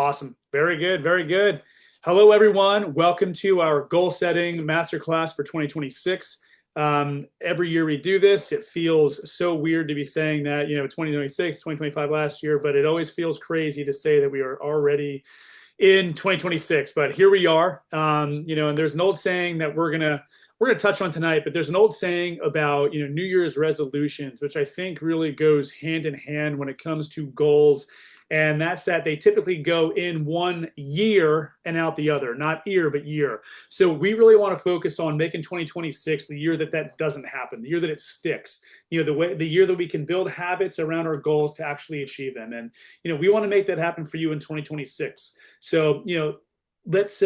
Awesome. Very good. Very good. Hello, everyone. Welcome to our goal setting masterclass for 2026. Every year we do this, it feels so weird to be saying that, 2026, 2025 last year, but it always feels crazy to say that we are already in 2026. But here we are. And there's an old saying that we're gonna touch on tonight, but there's an old saying about New Year's resolutions, which I think really goes hand in hand when it comes to goals. And that's that they typically go in one year and out the other, not year, but year. So we really want to focus on making 2026 the year that doesn't happen, the year that it sticks, the year that we can build habits around our goals to actually achieve them. And, we want to make that happen for you in 2026. So, let's,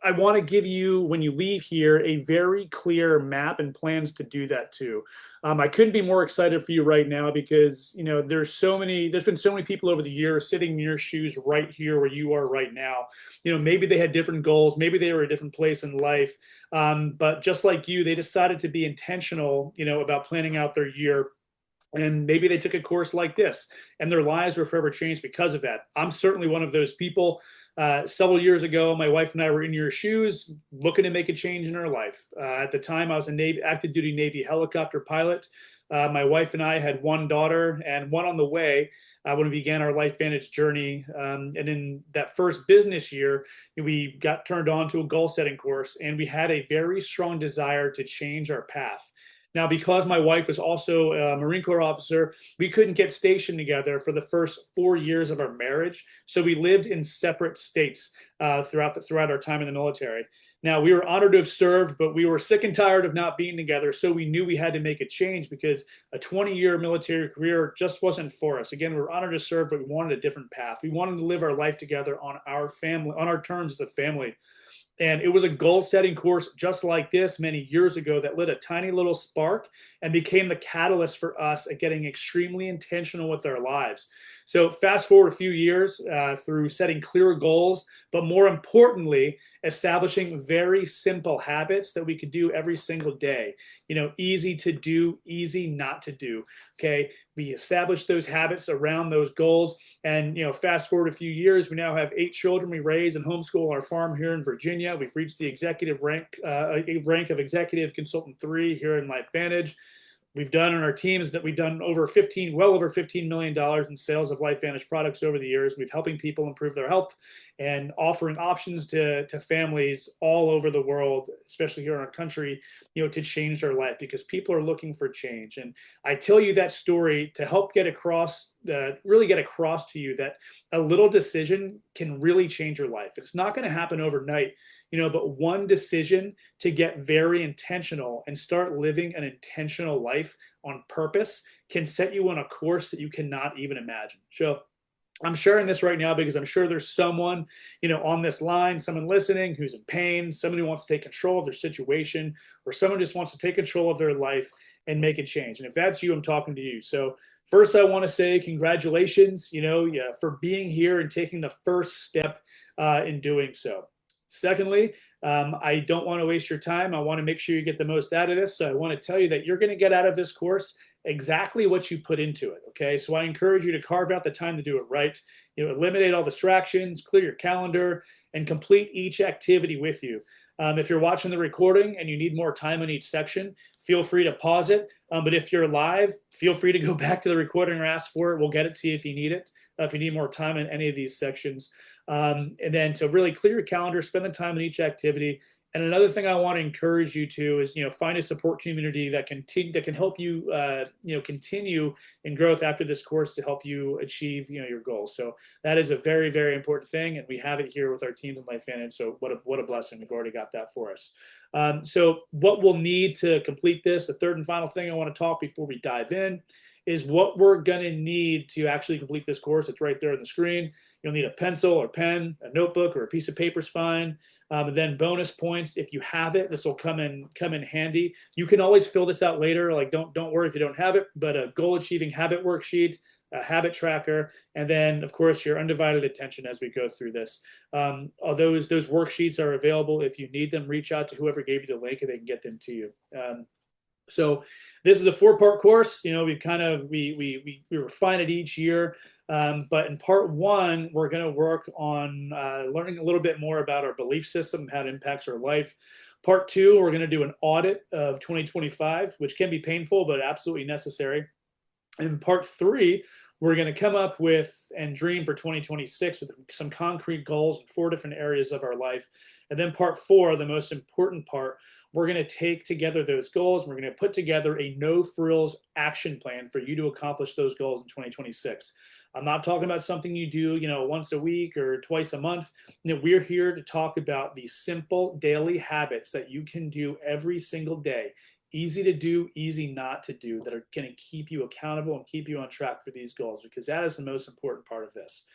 I want to give you, when you leave here, a very clear map and plans to do that too. I couldn't be more excited for you right now because, there's been so many people over the years sitting in your shoes right here where you are right now. Maybe they had different goals, maybe they were a different place in life. But just like you, they decided to be intentional, about planning out their year. And maybe they took a course like this and their lives were forever changed because of that. I'm certainly one of those people. Several years ago, my wife and I were in your shoes looking to make a change in our life. At the time, I was a active duty Navy helicopter pilot. My wife and I had one daughter and one on the way when we began our LifeVantage journey. And in that first business year, we got turned on to a goal setting course and we had a very strong desire to change our path. Now, because my wife was also a Marine Corps officer, we couldn't get stationed together for the first 4 years of our marriage. So we lived in separate states throughout our time in the military. Now, we were honored to have served, but we were sick and tired of not being together. So we knew we had to make a change because a 20-year military career just wasn't for us. Again, we were honored to serve, but we wanted a different path. We wanted to live our life together on our terms as a family. And it was a goal setting course just like this many years ago that lit a tiny little spark and became the catalyst for us at getting extremely intentional with our lives. So fast forward a few years through setting clear goals, but more importantly, establishing very simple habits that we could do every single day. Easy to do, easy not to do. Okay. We established those habits around those goals. And, fast forward a few years, we now have 8 children we raise and homeschool on our farm here in Virginia. We've reached the executive rank of executive consultant 3 here in LifeVantage. We've done on our teams that we've done well over $15 million in sales of LifeVantage products over the years. We've helping people improve their health and offering options to families all over the world, especially here in our country, to change their life because people are looking for change. And I tell you that story to help really get across to you that a little decision can really change your life. It's not going to happen overnight, but one decision to get very intentional and start living an intentional life on purpose can set you on a course that you cannot even imagine. So I'm sharing this right now because I'm sure there's someone, on this line, someone listening who's in pain, someone who wants to take control of their situation, or someone just wants to take control of their life and make a change. And if that's you, I'm talking to you. So first, I want to say congratulations, for being here and taking the first step in doing so. Secondly, I don't want to waste your time. I want to make sure you get the most out of this. So I want to tell you that you're going to get out of this course exactly what you put into it. Okay. So I encourage you to carve out the time to do it right. Eliminate all distractions, clear your calendar, and complete each activity with you. If you're watching the recording and you need more time in each section, feel free to pause it. But if you're live, feel free to go back to the recording or ask for it. We'll get it to you if you need it, if you need more time in any of these sections. And then to really clear your calendar, spend the time in each activity. And another thing I want to encourage you to is, find a support community that can help you, continue in growth after this course to help you achieve, your goals. So that is a very, very important thing. And we have it here with our teams in LifeVantage. So what a blessing. We've already got that for us. So what we'll need to complete this, the third and final thing I want to talk before we dive in is what we're going to need to actually complete this course. It's right there on the screen. You'll need a pencil or pen, a notebook, or a piece of paper is fine. And then bonus points, if you have it, this will come in handy. You can always fill this out later. Like don't worry if you don't have it, but a goal achieving habit worksheet, a habit tracker, and then of course your undivided attention as we go through this. Those worksheets are available. If you need them, reach out to whoever gave you the link and they can get them to you. So this is a 4-part course. We refine it each year. But in part one, we're going to work on learning a little bit more about our belief system, how it impacts our life. Part two, we're going to do an audit of 2025, which can be painful, but absolutely necessary. In part three, we're going to come up with and dream for 2026 with some concrete goals in 4 different areas of our life. And then part four, the most important part, we're going to take together those goals. We're going to put together a no frills action plan for you to accomplish those goals in 2026. I'm not talking about something you do, once a week or twice a month. We're here to talk about the simple daily habits that you can do every single day, easy to do, easy not to do, that are going to keep you accountable and keep you on track for these goals, because that is the most important part of this.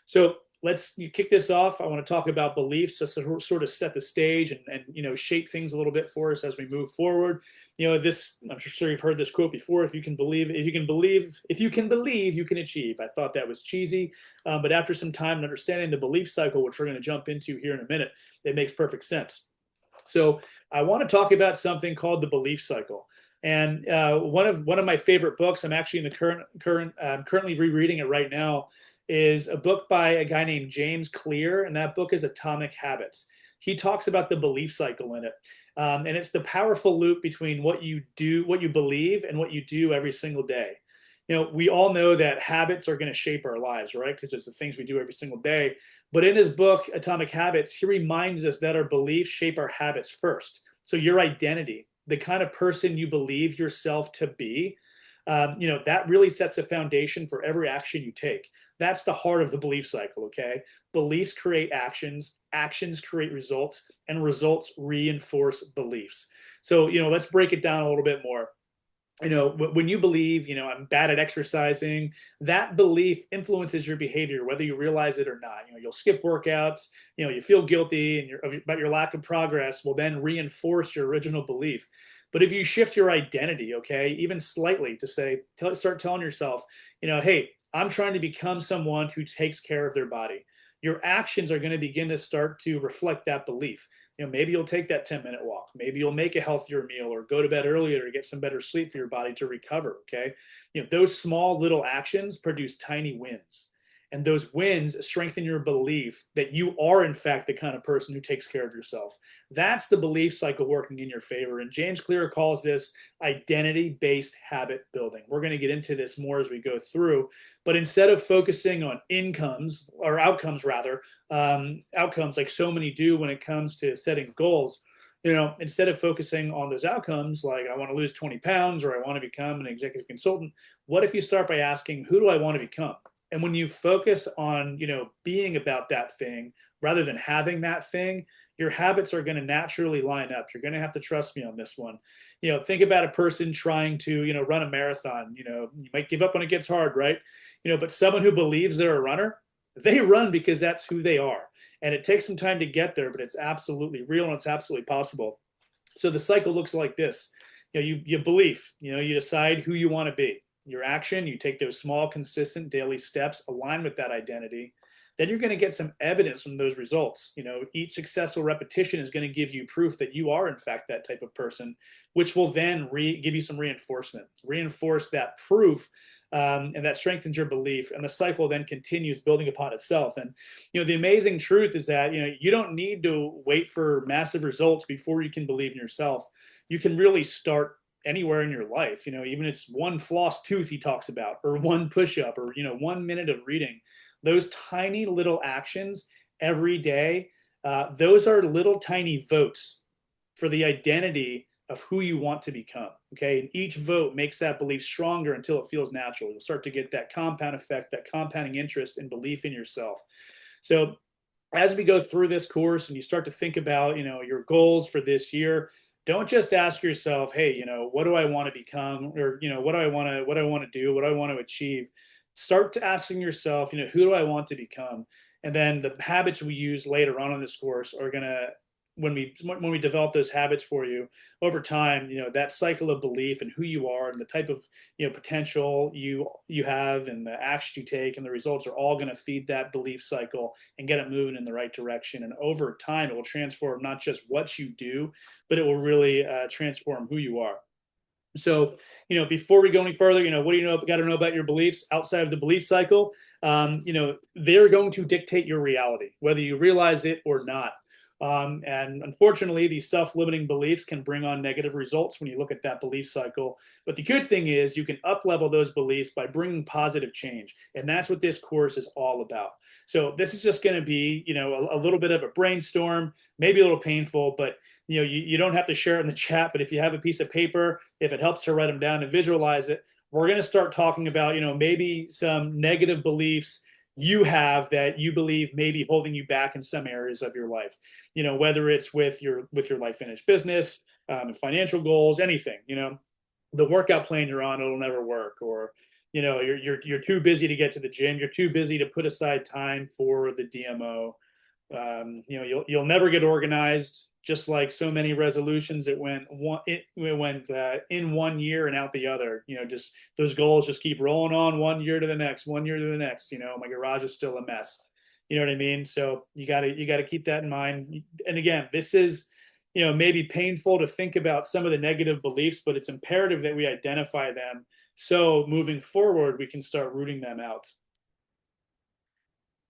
So let's kick this off. I want to talk about beliefs just to sort of set the stage and shape things a little bit for us as we move forward. This, I'm sure you've heard this quote before: if you can believe, you can achieve. I thought that was cheesy, but after some time and understanding the belief cycle, which we're going to jump into here in a minute, it makes perfect sense. So I want to talk about something called the belief cycle. And one of my favorite books, I'm actually in the currently rereading it right now, is a book by a guy named James Clear, and that book is Atomic Habits. He talks about the belief cycle in it, and it's the powerful loop between what you do, what you believe, and what you do every single day. We all know that habits are going to shape our lives, right? Because it's the things we do every single day. But in his book, Atomic Habits, he reminds us that our beliefs shape our habits first. So your identity, the kind of person you believe yourself to be, that really sets the foundation for every action you take. That's the heart of the belief cycle, okay? Beliefs create actions, actions create results, and results reinforce beliefs. So, let's break it down a little bit more. When you believe, I'm bad at exercising, that belief influences your behavior, whether you realize it or not. You'll skip workouts, you feel guilty about your lack of progress will then reinforce your original belief. But if you shift your identity, okay, even slightly to start telling yourself, hey, I'm trying to become someone who takes care of their body. Your actions are going to begin to start to reflect that belief. Maybe you'll take that 10-minute walk. Maybe you'll make a healthier meal or go to bed earlier to get some better sleep for your body to recover. Okay. Those small little actions produce tiny wins. And those wins strengthen your belief that you are, in fact, the kind of person who takes care of yourself. That's the belief cycle working in your favor. And James Clear calls this identity-based habit building. We're going to get into this more as we go through. But instead of focusing on outcomes like so many do when it comes to setting goals, instead of focusing on those outcomes, like I want to lose 20 pounds or I want to become an executive consultant, what if you start by asking, who do I want to become? And when you focus on, being about that thing rather than having that thing, your habits are going to naturally line up. You're going to have to trust me on this one. Think about a person trying to, run a marathon. You might give up when it gets hard, right? But someone who believes they're a runner, they run because that's who they are. And it takes some time to get there, but it's absolutely real and it's absolutely possible. So the cycle looks like this. You believe, you decide who you want to be. Your action, you take those small, consistent daily steps, align with that identity. Then you're going to get some evidence from those results. Each successful repetition is going to give you proof that you are, in fact, that type of person, which will then give you some reinforcement, reinforce that proof, and that strengthens your belief. And the cycle then continues building upon itself. And, the amazing truth is that, you don't need to wait for massive results before you can believe in yourself. You can really start anywhere in your life. Even it's one floss tooth he talks about, or one push-up, or 1 minute of reading. Those tiny little actions every day, those are little tiny votes for the identity of who you want to become. Okay, and each vote makes that belief stronger until it feels natural. You'll start to get that compound effect, that compounding interest and belief in yourself. So as we go through this course and you start to think about your goals for this year, don't just ask yourself, hey, what do I want to become? Or, what do I want to do? What do I want to achieve? Start to asking yourself, who do I want to become? And then the habits we use later on in this course are going to, when we develop those habits for you over time, that cycle of belief and who you are and the type of, potential you have and the actions you take and the results are all going to feed that belief cycle and get it moving in the right direction. And over time, it will transform not just what you do, but it will really transform who you are. So, before we go any further, what do you got to know about your beliefs outside of the belief cycle? They're going to dictate your reality, whether you realize it or not. And unfortunately, these self-limiting beliefs can bring on negative results when you look at that belief cycle. But the good thing is you can up-level those beliefs by bringing positive change. And that's what this course is all about. So this is just going to be, a little bit of a brainstorm, maybe a little painful, but you don't have to share it in the chat. But if you have a piece of paper, if it helps to write them down and visualize it, we're going to start talking about, maybe some negative beliefs you have that you believe may be holding you back in some areas of your life. Whether it's with your life finish business, financial goals, anything. The workout plan you're on, it'll never work, or you're too busy to get to the gym, you're too busy to put aside time for the DMO. You'll never get organized. Just like so many resolutions, it went in one year and out the other. Just those goals just keep rolling on one year to the next, one year to the next. My garage is still a mess. You know what I mean? So you gotta keep that in mind. And again, this is maybe painful to think about some of the negative beliefs, but it's imperative that we identify them so moving forward we can start rooting them out.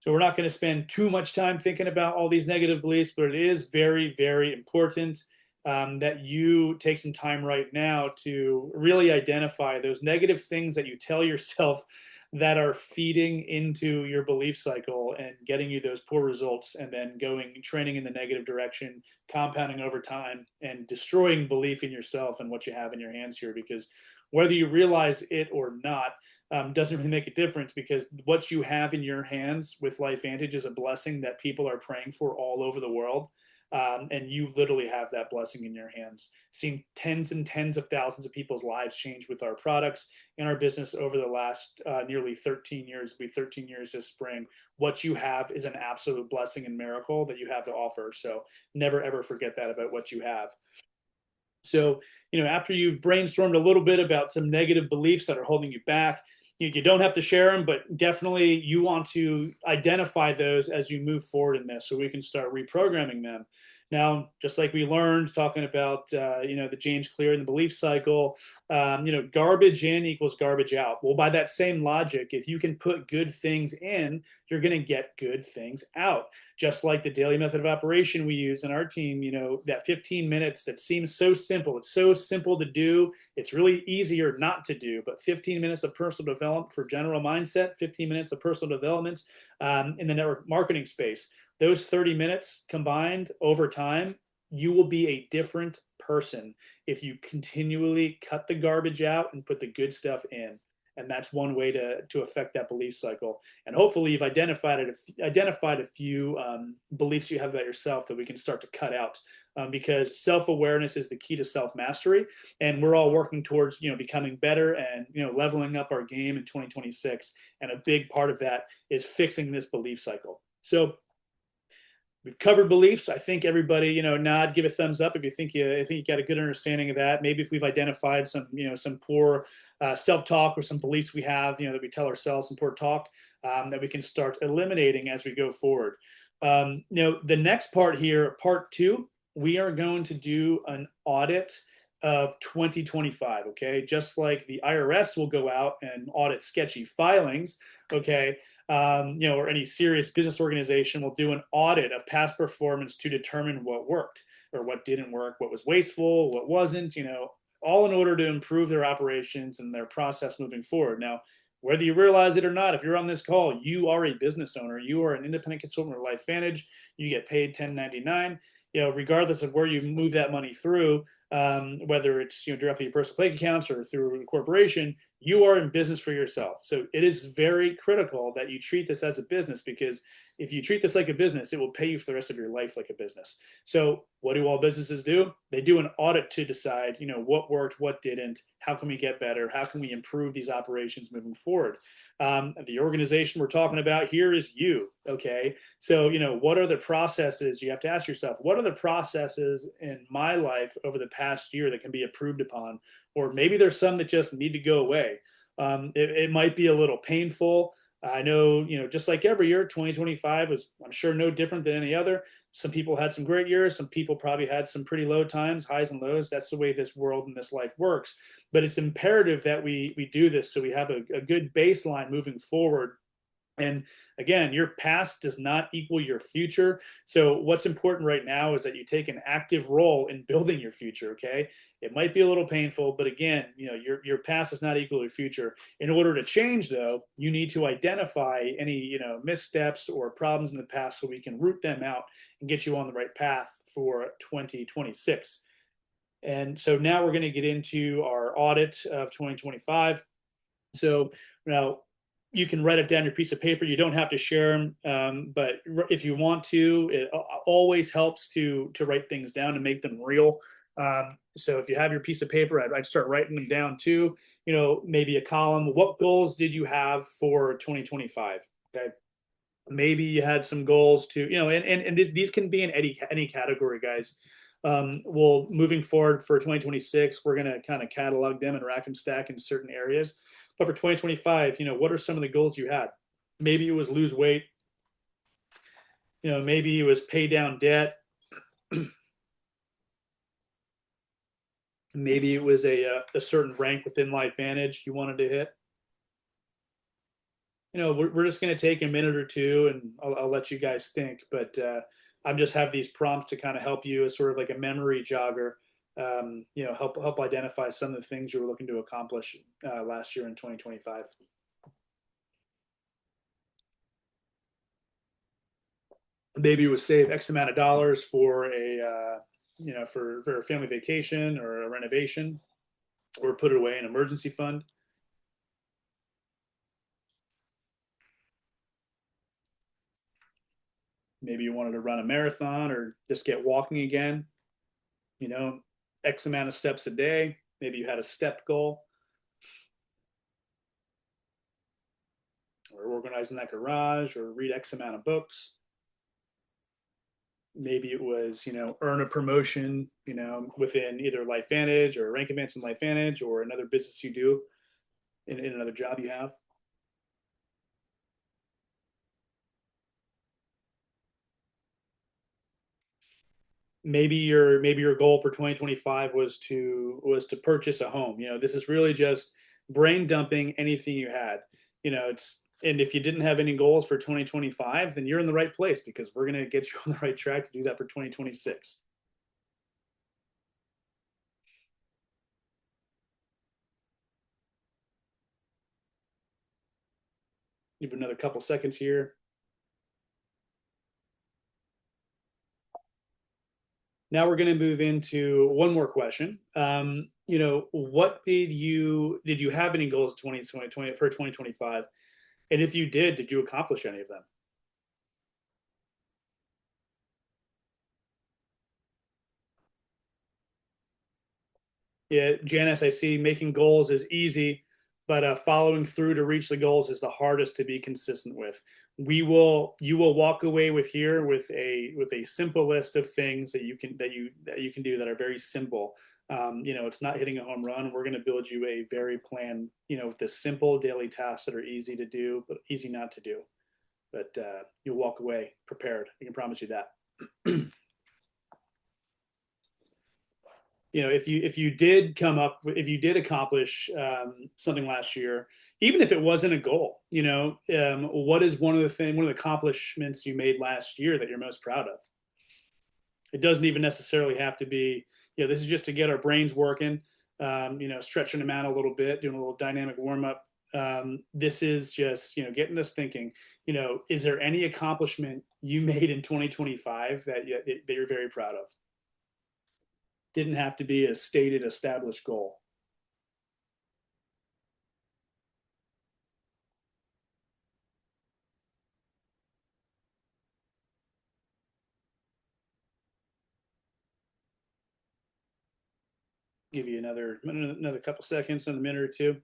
So we're not going to spend too much time thinking about all these negative beliefs, but it is very, very important that you take some time right now to really identify those negative things that you tell yourself that are feeding into your belief cycle and getting you those poor results, and then training in the negative direction, compounding over time, and destroying belief in yourself and what you have in your hands here. Because whether you realize it or not, doesn't really make a difference, because what you have in your hands with LifeVantage is a blessing that people are praying for all over the world. And you literally have that blessing in your hands. Seen tens and tens of thousands of people's lives change with our products in our business over the last nearly 13 years. It'll be 13 years this spring. What you have is an absolute blessing and miracle that you have to offer. So never ever forget that about what you have. So, after you've brainstormed a little bit about some negative beliefs that are holding you back, you don't have to share them, but definitely you want to identify those as you move forward in this so we can start reprogramming them. Now, just like we learned talking about, the James Clear and the belief cycle, garbage in equals garbage out. Well, by that same logic, if you can put good things in, you're going to get good things out. Just like the daily method of operation we use in our team, that 15 minutes that seems so simple. It's so simple to do. It's really easier not to do, but 15 minutes of personal development for general mindset, 15 minutes of personal development in the network marketing space. Those 30 minutes combined over time, you will be a different person if you continually cut the garbage out and put the good stuff in. And that's one way to affect that belief cycle. And hopefully you've identified a few beliefs you have about yourself that we can start to cut out, because self-awareness is the key to self-mastery. And we're all working towards, becoming better and, leveling up our game in 2026. And a big part of that is fixing this belief cycle. So we've covered beliefs. I think everybody, nod, give a thumbs up if you think you got a good understanding of that. Maybe if we've identified some poor self-talk or some beliefs we have, that we tell ourselves, some poor talk that we can start eliminating as we go forward. The next part here, part 2, we are going to do an audit of 2025. Okay, just like the IRS will go out and audit sketchy filings. Okay, or any serious business organization will do an audit of past performance to determine what worked or what didn't work, what was wasteful, what wasn't, all in order to improve their operations and their process moving forward. Now, whether you realize it or not, if you're on this call, you are a business owner, you are an independent consultant with LifeVantage, you get paid 1099, regardless of where you move that money through, whether it's directly your personal bank accounts or through a corporation, you are in business for yourself. So it is very critical that you treat this as a business, because if you treat this like a business, it will pay you for the rest of your life like a business. So what do all businesses do? They do an audit to decide, what worked, what didn't, how can we get better, how can we improve these operations moving forward. The organization we're talking about here is you, okay? So, what are the processes? You have to ask yourself, what are the processes in my life over the past year that can be improved upon? Or maybe there's some that just need to go away. It might be a little painful. I know, just like every year, 2025 was, I'm sure, no different than any other. Some people had some great years. Some people probably had some pretty low times, highs and lows. That's the way this world and this life works. But it's imperative that we do this so we have a good baseline moving forward. And again, your past does not equal your future. So what's important right now is that you take an active role in building your future. Okay, it might be a little painful, but again, your past does not equal your future. In order to change, though, you need to identify any missteps or problems in the past so we can root them out and get you on the right path for 2026. And so now we're going to get into our audit of 2025. So now you can write it down on your piece of paper. You don't have to share them, but if you want to, it always helps to write things down and make them real. So if you have your piece of paper, I'd start writing them down too. Maybe a column. What goals did you have for 2025? Okay, maybe you had some goals to, and these can be in any category, guys. Well, moving forward for 2026, we're going to kind of catalog them and rack and stack in certain areas. But for 2025, what are some of the goals you had? Maybe it was lose weight. Maybe it was pay down debt. Maybe it was a certain rank within LifeVantage you wanted to hit. We're just going to take a minute or two, and I'll let you guys think. But I just have these prompts to kind of help you as sort of like a memory jogger. Help identify some of the things you were looking to accomplish last year in 2025. Maybe it was save X amount of dollars for for a family vacation or a renovation, or put it away in an emergency fund. Maybe you wanted to run a marathon or just get walking again. You know, X amount of steps a day. Maybe you had a step goal, or organizing that garage, or read X amount of books. Maybe it was, earn a promotion, within either LifeVantage or rank advance in LifeVantage or another business you do in another job you have. Maybe your goal for 2025 was to purchase a home. This is really just brain dumping anything you had. It's and if you didn't have any goals for 2025, then you're in the right place because we're going to get you on the right track to do that for 2026. You have another couple seconds here. Now we're going to move into one more question. What did you have any goals 2020 for 2025? And if you did you accomplish any of them? Yeah, Janice, I see making goals is easy, but following through to reach the goals is the hardest to be consistent with. You will walk away with here with a simple list of things that you can do that are very simple. It's not hitting a home run. We're going to build you a very plan, with the simple daily tasks that are easy to do, but easy not to do. But you'll walk away prepared. I can promise you that. If you did accomplish something last year, even if it wasn't a goal, what is one of the accomplishments you made last year that you're most proud of? It doesn't even necessarily have to be, this is just to get our brains working, stretching them out a little bit, doing a little dynamic warm up. This is just, getting us thinking, is there any accomplishment you made in 2025 that you're very proud of? Didn't have to be a stated, established goal. Give you another couple seconds, another minute or two.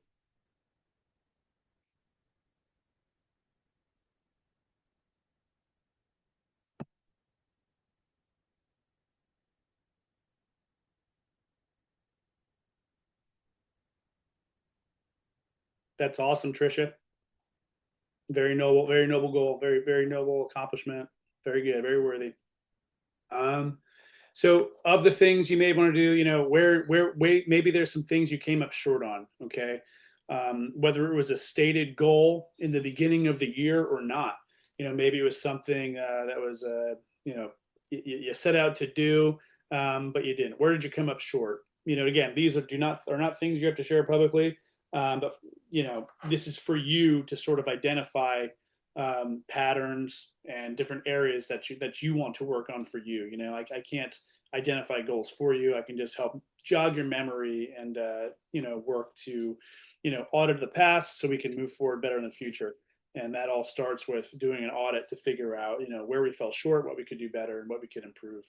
That's awesome, Trisha. very noble goal, very noble accomplishment. Very good, very worthy. Um, so of the things you may want to do, maybe there's some things you came up short on. Okay, whether it was a stated goal in the beginning of the year or not. Maybe it was something that was, you set out to do, but you didn't. Where did you come up short? Again, these are not things you have to share publicly, but this is for you to sort of identify patterns and different areas that you want to work on for you. I can't identify goals for you. I can just help jog your memory and work to audit the past so we can move forward better in the future. And that all starts with doing an audit to figure out where we fell short, what we could do better, and what we could improve.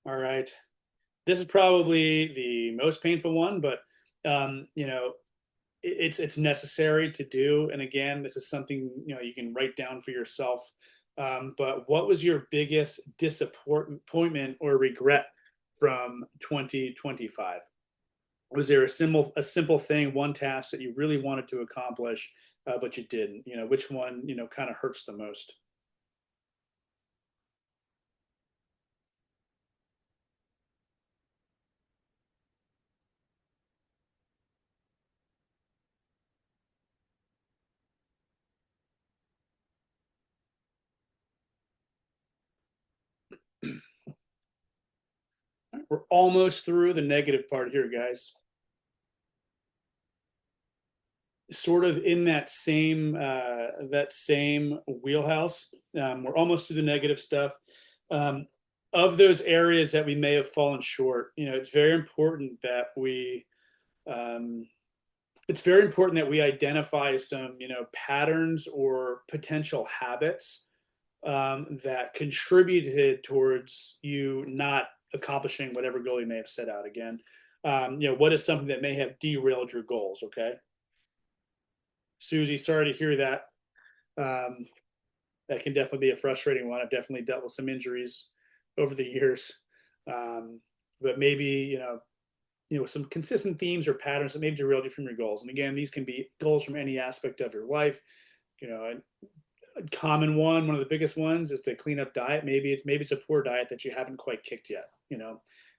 All right. This is probably the most painful one, but it's necessary to do. And again, this is something you can write down for yourself. But what was your biggest disappointment or regret from 2025? Was there a simple thing, one task that you really wanted to accomplish, but you didn't? Which one kind of hurts the most? We're almost through the negative part here, guys. Sort of in that same wheelhouse. We're almost through the negative stuff. Um, of those areas that we may have fallen short, it's very important that um, we identify some patterns or potential habits that contributed towards you not accomplishing whatever goal you may have set out. Again, what is something that may have derailed your goals? Okay, Susie, sorry to hear that. Um, that can definitely be a frustrating one. I've definitely dealt with some injuries over the years, but maybe some consistent themes or patterns that maybe derailed you from your goals. And again, these can be goals from any aspect of your life. A common one of the biggest ones is to clean up diet. Maybe it's a poor diet that you haven't quite kicked yet.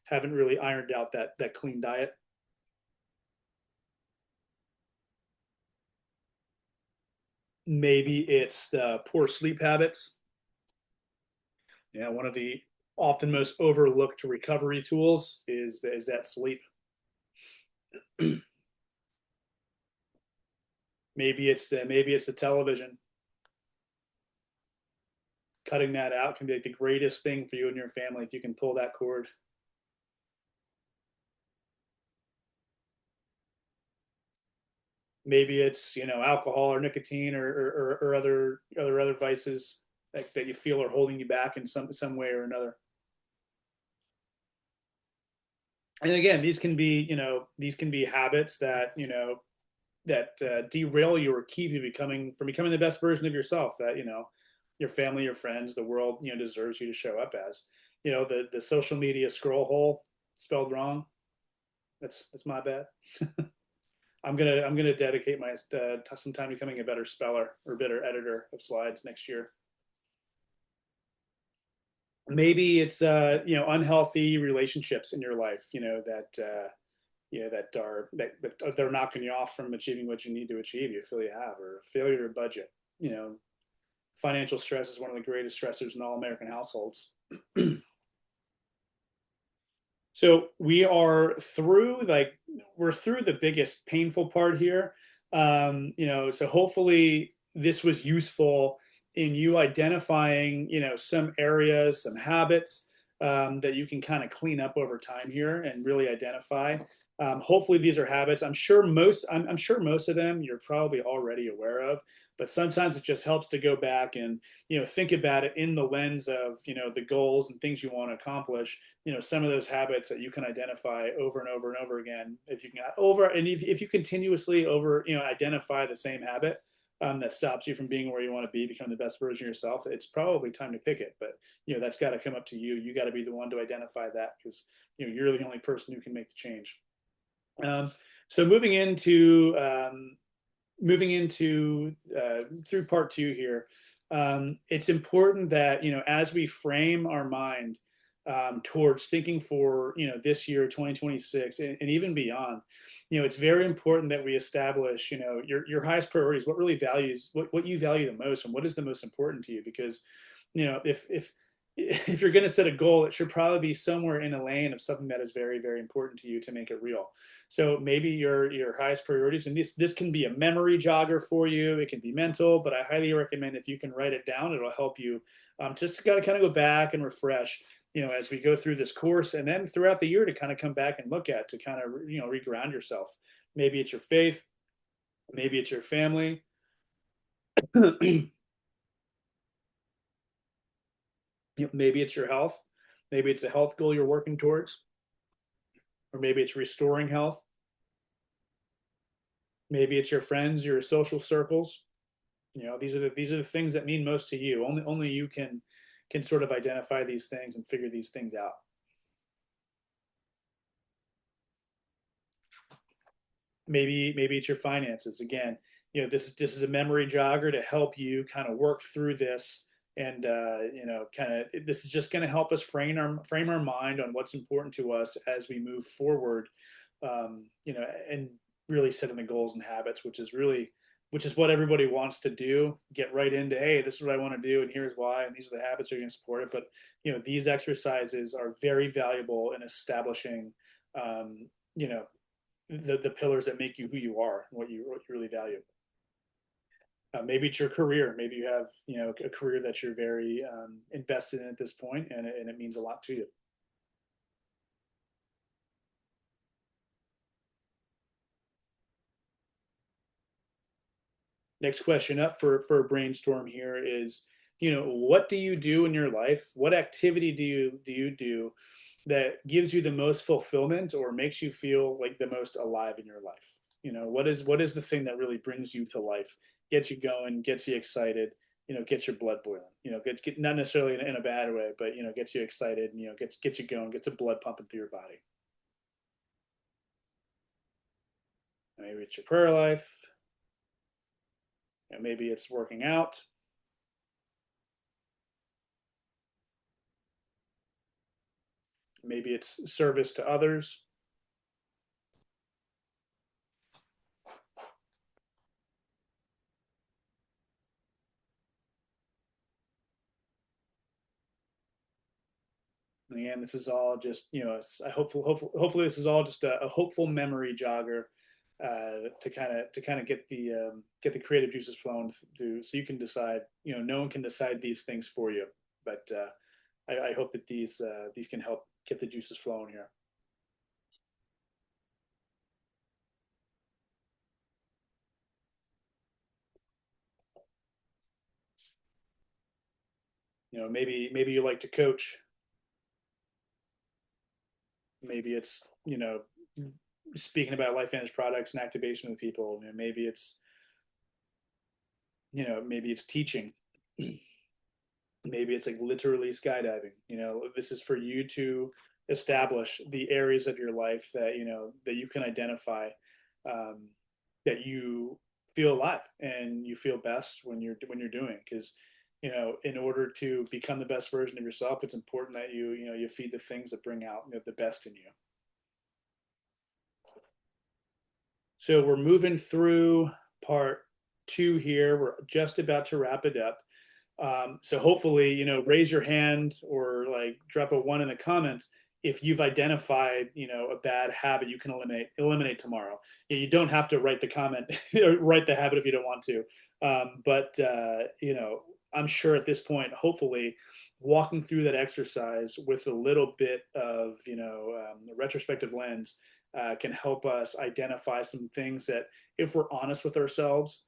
Haven't really ironed out that clean diet. Maybe it's the poor sleep habits. One of the often most overlooked recovery tools is that sleep. Maybe it's the television. Cutting that out can be like the greatest thing for you and your family if you can pull that cord. Maybe it's alcohol or nicotine or other vices that you feel are holding you back in some way or another. And again, these can be habits that derail you or keep you becoming the best version of yourself that your family, your friends, the world deserves you to show up as. The social media scroll hole spelled wrong. That's my bad. I'm gonna dedicate some time becoming a better speller or better editor of slides next year. Maybe it's unhealthy relationships in your life that they're knocking you off from achieving what you need to achieve. You feel you have, or failure to budget. Financial stress is one of the greatest stressors in all American households. So we're through the biggest painful part here. So hopefully this was useful in you identifying, some areas, some habits that you can kind of clean up over time here and really identify. Hopefully these are habits. I'm sure most of them you're probably already aware of, but sometimes it just helps to go back and think about it in the lens of the goals and things you want to accomplish. Some of those habits that you can identify over and over and over again. If you can if you continuously over identify the same habit, that stops you from being where you want to be, become the best version of yourself, it's probably time to pick it. But that's got to come up to you. You got to be the one to identify that, because you're the only person who can make the change. So moving into through part two here, it's important that as we frame our mind towards thinking for this year 2026, and even beyond, it's very important that we establish your highest priorities, what really values what you value the most, and what is the most important to you. Because if you're going to set a goal, it should probably be somewhere in a lane of something that is very, very important to you to make it real. So maybe your highest priorities, and this can be a memory jogger for you. It can be mental, but I highly recommend if you can write it down, it'll help you just to kind of go back and refresh. As we go through this course, and then throughout the year to kind of come back and look at, to kind of reground yourself. Maybe it's your faith, maybe it's your family. Maybe it's your health. Maybe it's a health goal you're working towards, or maybe it's restoring health. Maybe it's your friends, your social circles. These are the things that mean most to you. Only you can sort of identify these things and figure these things out. Maybe it's your finances. Again, this is a memory jogger to help you kind of work through this. And kind of, this is just going to help us frame our mind on what's important to us as we move forward. And really setting the goals and habits, which is what everybody wants to do. Get right into, hey, this is what I want to do, and here's why, and these are the habits that are going to support it. But these exercises are very valuable in establishing um, you know the pillars that make you who you are and what you really value. Maybe it's your career. Maybe you have a career that you're very invested in at this point, and it means a lot to you. Next question up for a brainstorm here is, what do you do in your life? What activity do you do that gives you the most fulfillment or makes you feel like the most alive in your life? What is the thing that really brings you to life, gets you going, gets you excited, gets your blood boiling, not necessarily in a bad way, but gets you excited, and gets you going, gets the blood pumping through your body. Maybe it's your prayer life. Maybe it's working out. Maybe it's service to others. And again, this is all just, hopefully this is all just a hopeful memory jogger to kind of get the creative juices flowing through, so you can decide. No one can decide these things for you, but I hope that these can help get the juices flowing here. Maybe you like to coach. Maybe it's speaking about life managed products and activation with people. Maybe it's teaching. Maybe it's like literally skydiving. This is for you to establish the areas of your life that you can identify, um, that you feel alive and you feel best when you're doing. Because in order to become the best version of yourself, it's important that you feed the things that bring out the best in you. So we're moving through part two here. We're just about to wrap it up. So hopefully, raise your hand or like drop a one in the comments if you've identified, a bad habit you can eliminate tomorrow. You don't have to write the comment or write the habit if you don't want to. But I'm sure at this point, hopefully, walking through that exercise with a little bit of, a retrospective lens can help us identify some things that, if we're honest with ourselves,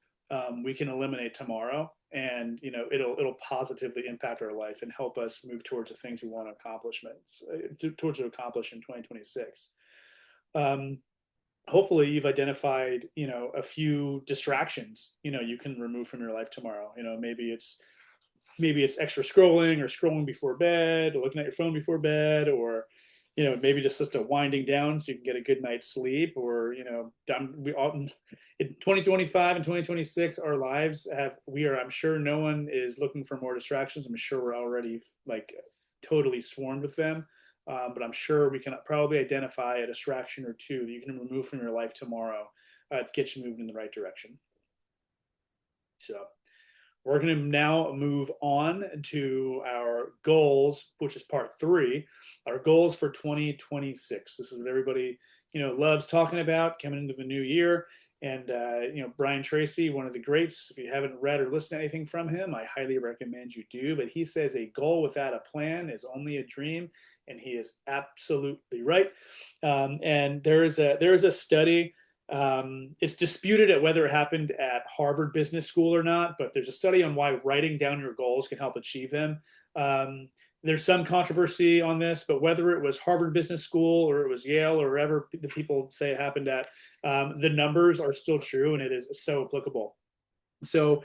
we can eliminate tomorrow, and it'll positively impact our life and help us move towards the things we want to accomplish in 2026. hopefully you've identified, a few distractions, you can remove from your life tomorrow. Maybe it's extra scrolling or scrolling before bed or looking at your phone before bed, or maybe just a winding down so you can get a good night's sleep. Or we all in 2025 and 2026, our lives have we are I'm sure no one is looking for more distractions. I'm sure we're already like totally swarmed with them. But I'm sure we can probably identify a distraction or two that you can remove from your life tomorrow to get you moving in the right direction. So we're going to now move on to our goals, which is part three, our goals for 2026. This is what everybody, loves talking about coming into the new year. And, Brian Tracy, one of the greats, if you haven't read or listened to anything from him, I highly recommend you do. But he says a goal without a plan is only a dream. And he is absolutely right. And there is a study, it's disputed at whether it happened at Harvard Business School or not, but there's a study on why writing down your goals can help achieve them. Um, there's some controversy on this, but whether it was Harvard Business School or it was Yale or wherever the people say it happened at, the numbers are still true and it is so applicable. So,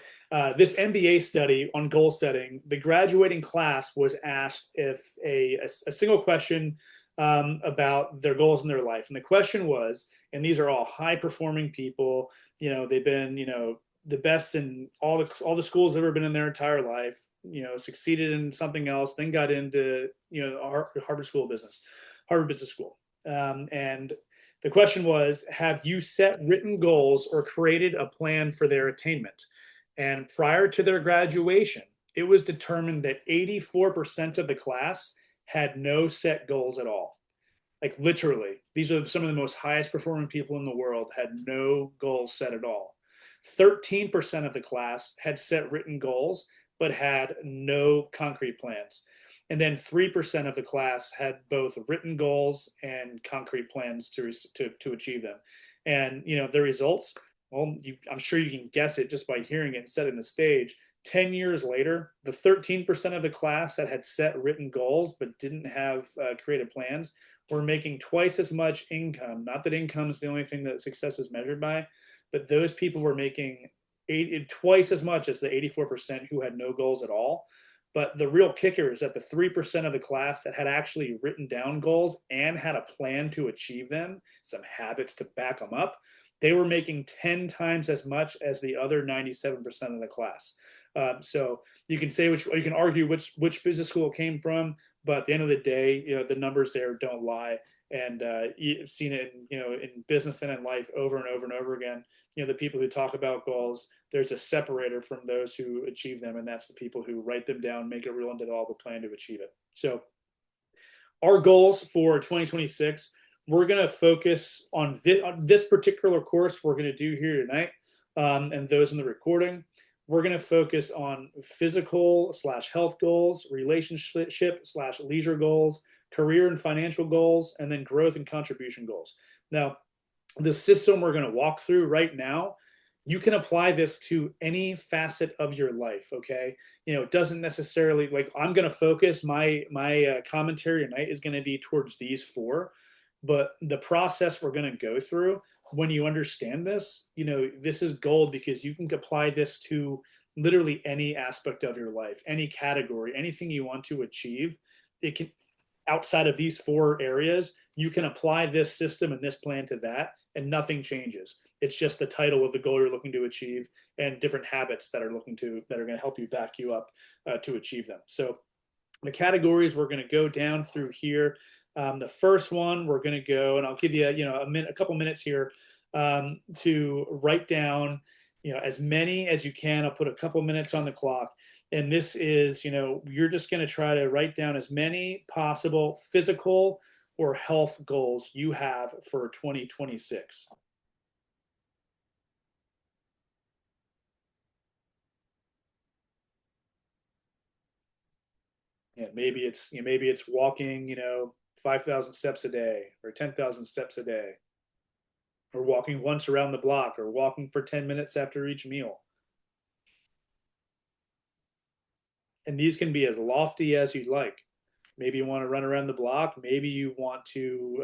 this MBA study on goal setting, the graduating class was asked if a single question about their goals in their life. And the question was, and these are all high performing people, they've been, the best in all the schools they've ever been in their entire life, succeeded in something else, then got into, Harvard School of Business, Harvard Business School. And the question was, have you set written goals or created a plan for their attainment? And prior to their graduation, it was determined that 84% of the class had no set goals at all. Like literally, these are some of the most highest performing people in the world had no goals set at all. 13% of the class had set written goals, but had no concrete plans. And then 3% of the class had both written goals and concrete plans to achieve them. And, the results, well, I'm sure you can guess it just by hearing it and setting the stage. 10 years later, the 13% of the class that had set written goals but didn't have creative plans were making twice as much income. Not that income is the only thing that success is measured by, but those people were making twice as much as the 84% who had no goals at all. But the real kicker is that the 3% of the class that had actually written down goals and had a plan to achieve them, some habits to back them up, they were making 10 times as much as the other 97% of the class. So you can say you can argue which business school it came from, but at the end of the day, the numbers there don't lie. And you've seen it, in business and in life over and over and over again. The people who talk about goals, there's a separator from those who achieve them, and that's the people who write them down, make it real, and develop a plan to achieve it. So, our goals for 2026, we're going to focus on this particular course we're going to do here tonight, and those in the recording. We're going to focus on physical/health goals, relationship/leisure goals, career and financial goals, and then growth and contribution goals. Now, the system we're going to walk through right now, you can apply this to any facet of your life. Okay, it doesn't necessarily, like, I'm going to focus my commentary tonight is going to be towards these four, but the process we're going to go through, when you understand this, this is gold, because you can apply this to literally any aspect of your life, any category, anything you want to achieve. It can, outside of these four areas, you can apply this system and this plan to that, and nothing changes. It's just the title of the goal you're looking to achieve and different habits that are going to help you back you up to achieve them. So the categories we're going to go down through here. The first one we're going to go, and I'll give you a couple minutes here to write down as many as you can. I'll put a couple minutes on the clock. And this is, you're just going to try to write down as many possible physical or health goals you have for 2026. Maybe it's walking, 5,000 steps a day or 10,000 steps a day, or walking once around the block, or walking for 10 minutes after each meal. And these can be as lofty as you'd like. Maybe you want to run around the block. Maybe you want to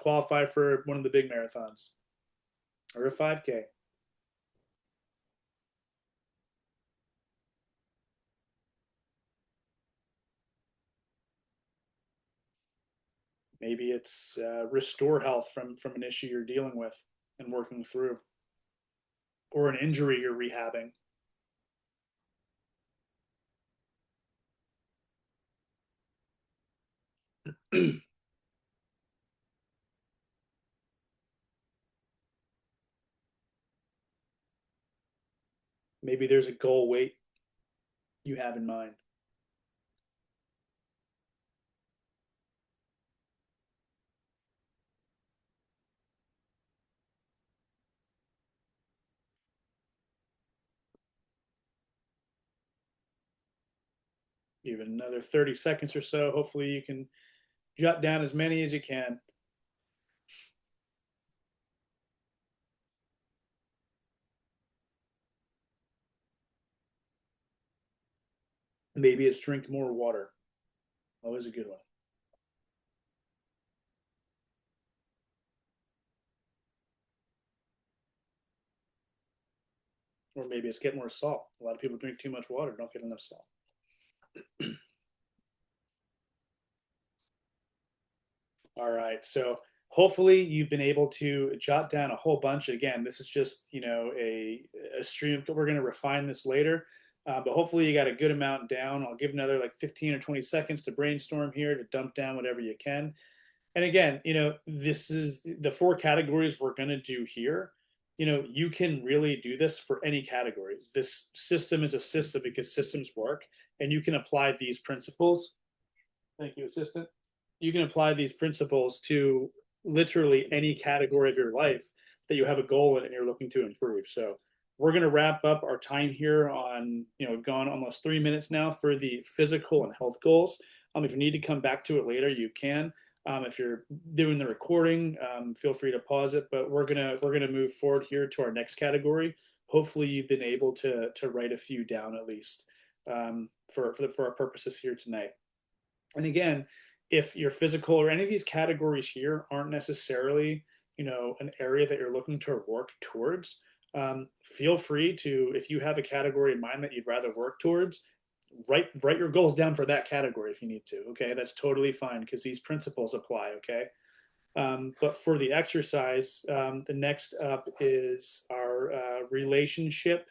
qualify for one of the big marathons or a 5K. Maybe it's restore health from an issue you're dealing with and working through, or an injury you're rehabbing. Maybe there's a goal weight you have in mind. Even another 30 seconds or so. Hopefully, you can jot down as many as you can. Maybe it's drink more water. Always a good one. Or maybe it's get more salt. A lot of people drink too much water, don't get enough salt. All right. So hopefully you've been able to jot down a whole bunch. Again, this is just, a stream of, we're going to refine this later. But hopefully you got a good amount down. I'll give another like 15 or 20 seconds to brainstorm here to dump down whatever you can. And again, this is the four categories we're going to do here. You can really do this for any category. This system is a system because systems work, and you can apply these principles. Thank you, assistant. You can apply these principles to literally any category of your life that you have a goal in and you're looking to improve. So we're going to wrap up our time here on, gone almost 3 minutes now for the physical and health goals. If you need to come back to it later, you can. If you're doing the recording, feel free to pause it. But we're gonna move forward here to our next category. Hopefully, you've been able to write a few down at least for our purposes here tonight. And again, if your physical or any of these categories here aren't necessarily, an area that you're looking to work towards, feel free to, if you have a category in mind that you'd rather work towards, write your goals down for that category if you need to. Okay, that's totally fine because these principles apply. Okay. But for the exercise, the next up is our relationship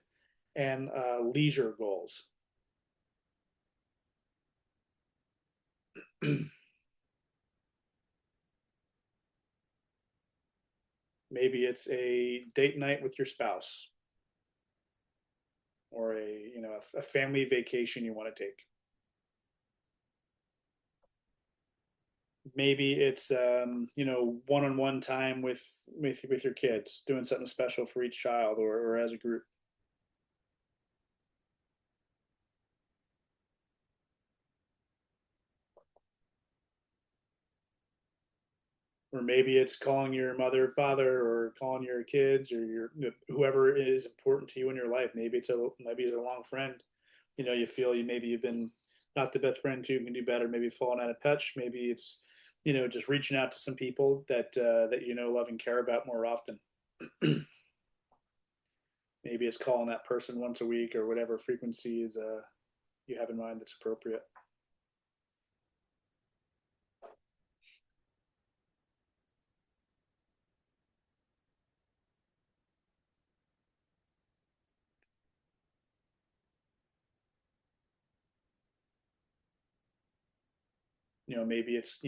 and leisure goals. Maybe it's a date night with your spouse, or a family vacation you want to take. Maybe it's one-on-one time with your kids, doing something special for each child, or as a group. Or maybe it's calling your mother, father, or calling your kids, or your whoever is important to you in your life. Maybe it's a long friend. You feel maybe you've been not the best friend you can do better. Maybe falling out of touch. Maybe it's just reaching out to some people that love and care about more often. Maybe it's calling that person once a week or whatever frequency is you have in mind that's appropriate. Maybe it's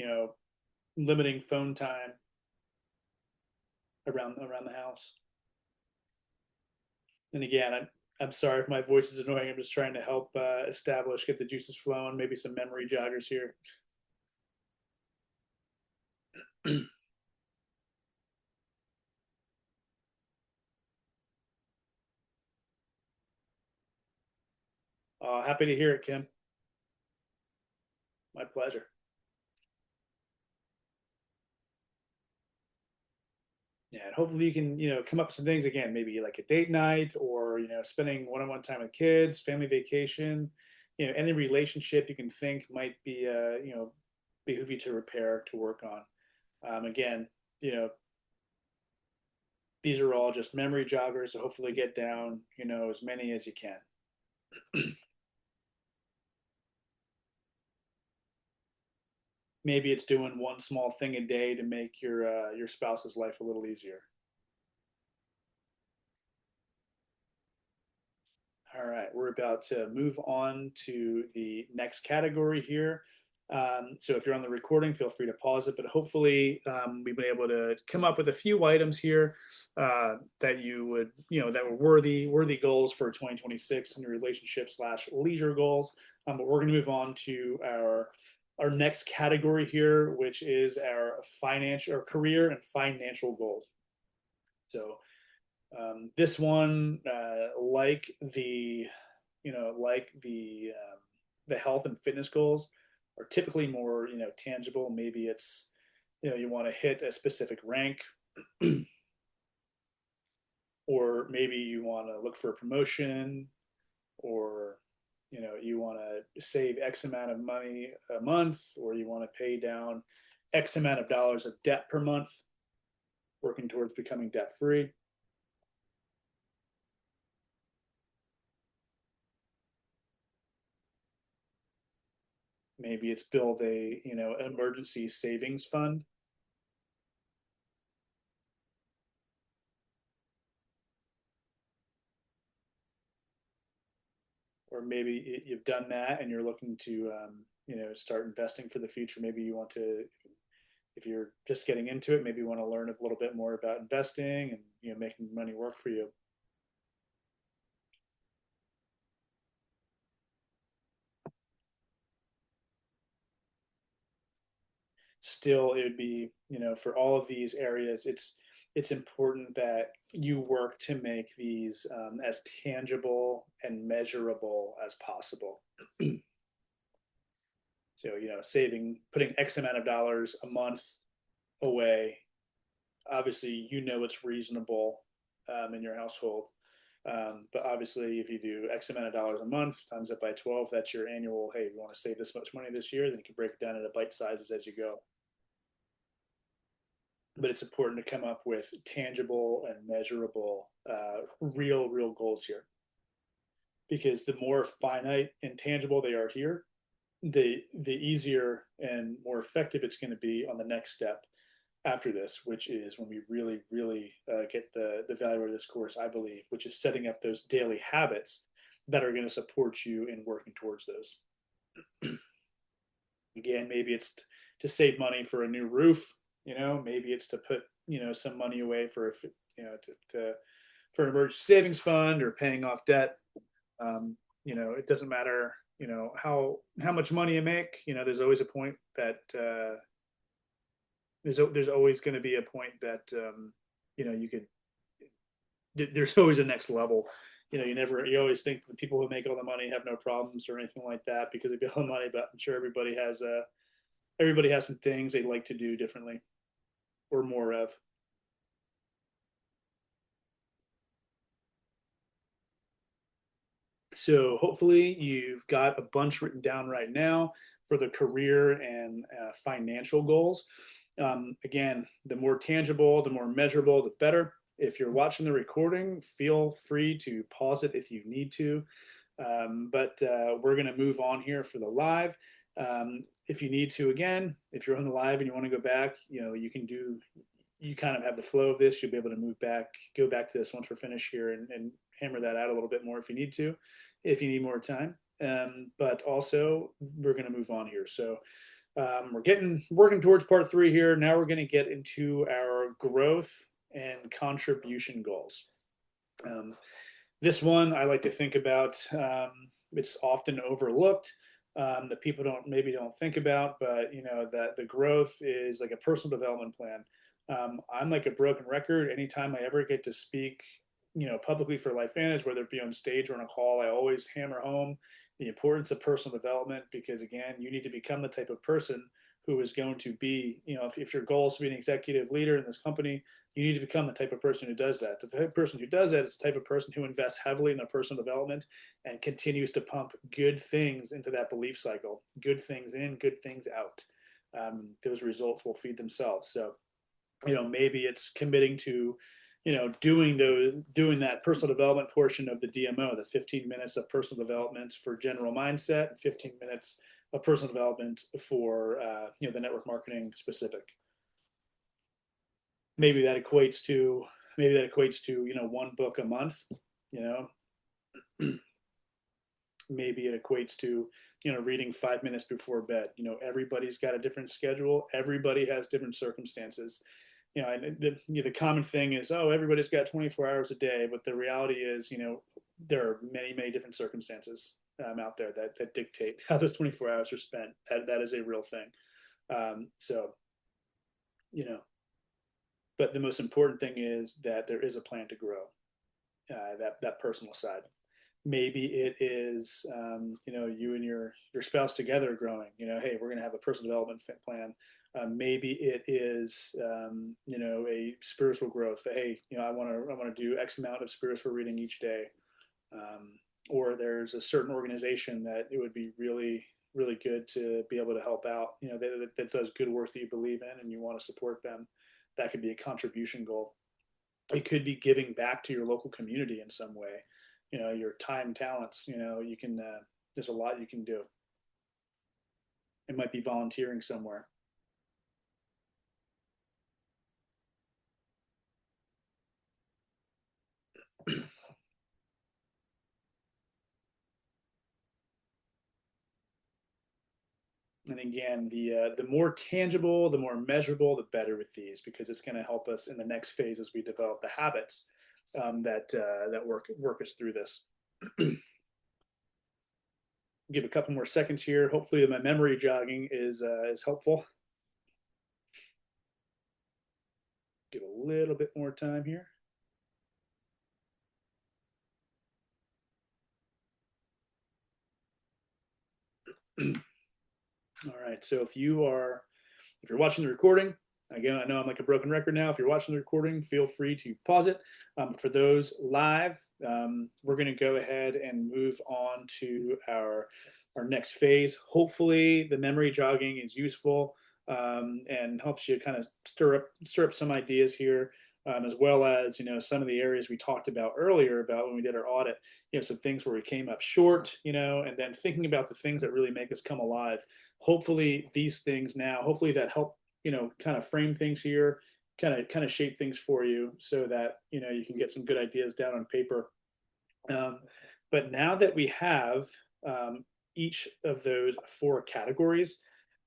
limiting phone time around the house. And again, I'm sorry if my voice is annoying. I'm just trying to help get the juices flowing, maybe some memory joggers here. Happy to hear it, Kim. My pleasure. Yeah, and hopefully you can, come up with some things again, maybe like a date night or, spending one-on-one time with kids, family vacation. any relationship you can think might be behoove you to repair, to work on. Again, you know, these are all just memory joggers. So hopefully get down, as many as you can. Maybe it's doing one small thing a day to make your spouse's life a little easier. All right, we're about to move on to the next category here. So if you're on the recording, feel free to pause it. But hopefully, we've been able to come up with a few items here that you would, that were worthy goals for 2026 in your relationship slash leisure goals. But we're going to move on to our next category here, which is our financial or career and financial goals. So this one, like the health and fitness goals, are typically more tangible. Maybe it's you want to hit a specific rank, or maybe you want to look for a promotion, or you want to save X amount of money a month, or you want to pay down X amount of dollars of debt per month, working towards becoming debt free. Maybe it's build a emergency savings fund, or maybe you've done that and you're looking to start investing for the future. Maybe you want to, if you're just getting into it, maybe you want to learn a little bit more about investing and making money work for you. Still, it would be, for all of these areas, it's important that you work to make these as tangible and measurable as possible. So, saving, putting X amount of dollars a month away, obviously, it's reasonable in your household. But obviously, if you do X amount of dollars a month, times it by 12, that's your annual. Hey, we want to save this much money this year, then you can break it down into bite sizes as you go. But it's important to come up with tangible and measurable, real goals here. Because the more finite and tangible they are here, the easier and more effective it's going to be on the next step after this, which is when we really get the value of this course, I believe, which is setting up those daily habits that are going to support you in working towards those. Again, maybe it's to save money for a new roof. Maybe it's to put some money away for for an emergency savings fund or paying off debt. It doesn't matter how much money you make. There's always a point that there's always going to be a point that you could. There's always a next level. You always think the people who make all the money have no problems or anything like that because they get all the money. But I'm sure everybody has some things they'd like to do differently or more of. So hopefully you've got a bunch written down right now for the career and financial goals. Again, the more tangible, the more measurable, the better. If you're watching the recording, feel free to pause it if you need to. But we're going to move on here for the live. If you need to, again, if you're on the live and you want to go back, you kind of have the flow of this. You'll be able to go back to this once we're finished here and hammer that out a little bit more if you need to, if you need more time. But also, we're going to move on here. So we're working towards part 3 here. Now we're going to get into our growth and contribution goals. This one I like to think about. It's often overlooked that people don't think about, but that the growth is like a personal development plan. I'm like a broken record. Anytime I ever get to speak, publicly for LifeVantage, whether it be on stage or on a call, I always hammer home the importance of personal development because again, you need to become the type of person who is going to be, if your goal is to be an executive leader in this company, you need to become the type of person who does that. The type of person who does that is the type of person who invests heavily in their personal development and continues to pump good things into that belief cycle. Good things in, good things out. Those results will feed themselves. So, maybe it's committing to, doing that personal development portion of the DMO, the 15 minutes of personal development for general mindset, and 15 minutes of personal development for, the network marketing specific. Maybe that equates to, one book a month, you know, maybe it equates to, reading 5 minutes before bed. Everybody's got a different schedule. Everybody has different circumstances. The common thing is, oh, everybody's got 24 hours a day, but the reality is, there are many, many different circumstances out there that dictate how those 24 hours are spent. That is a real thing. So, but the most important thing is that there is a plan to grow that personal side. Maybe it is, you and your spouse together growing. Hey, we're going to have a personal development plan. Maybe it is, a spiritual growth. Hey, I want to do X amount of spiritual reading each day. Or there's a certain organization that it would be really, really good to be able to help out. That does good work that you believe in, and you want to support them. That could be a contribution goal. It could be giving back to your local community in some way. Your time, talents. You can. There's a lot you can do. It might be volunteering somewhere. And again, the more tangible, the more measurable, the better with these, because it's going to help us in the next phase as we develop the habits that work us through this. Give a couple more seconds here. Hopefully, my memory jogging is helpful. Give a little bit more time here. All right. So if you're watching the recording, again, I know I'm like a broken record now. If you're watching the recording, feel free to pause it. For those live, we're going to go ahead and move on to our next phase. Hopefully, the memory jogging is useful and helps you kind of stir up some ideas here, as well as some of the areas we talked about earlier about when we did our audit. Some things where we came up short, and then thinking about the things that really make us come alive. Hopefully, these things now, hopefully that help kind of frame things here, kind of shape things for you so that you can get some good ideas down on paper. But now that we have each of those 4 categories,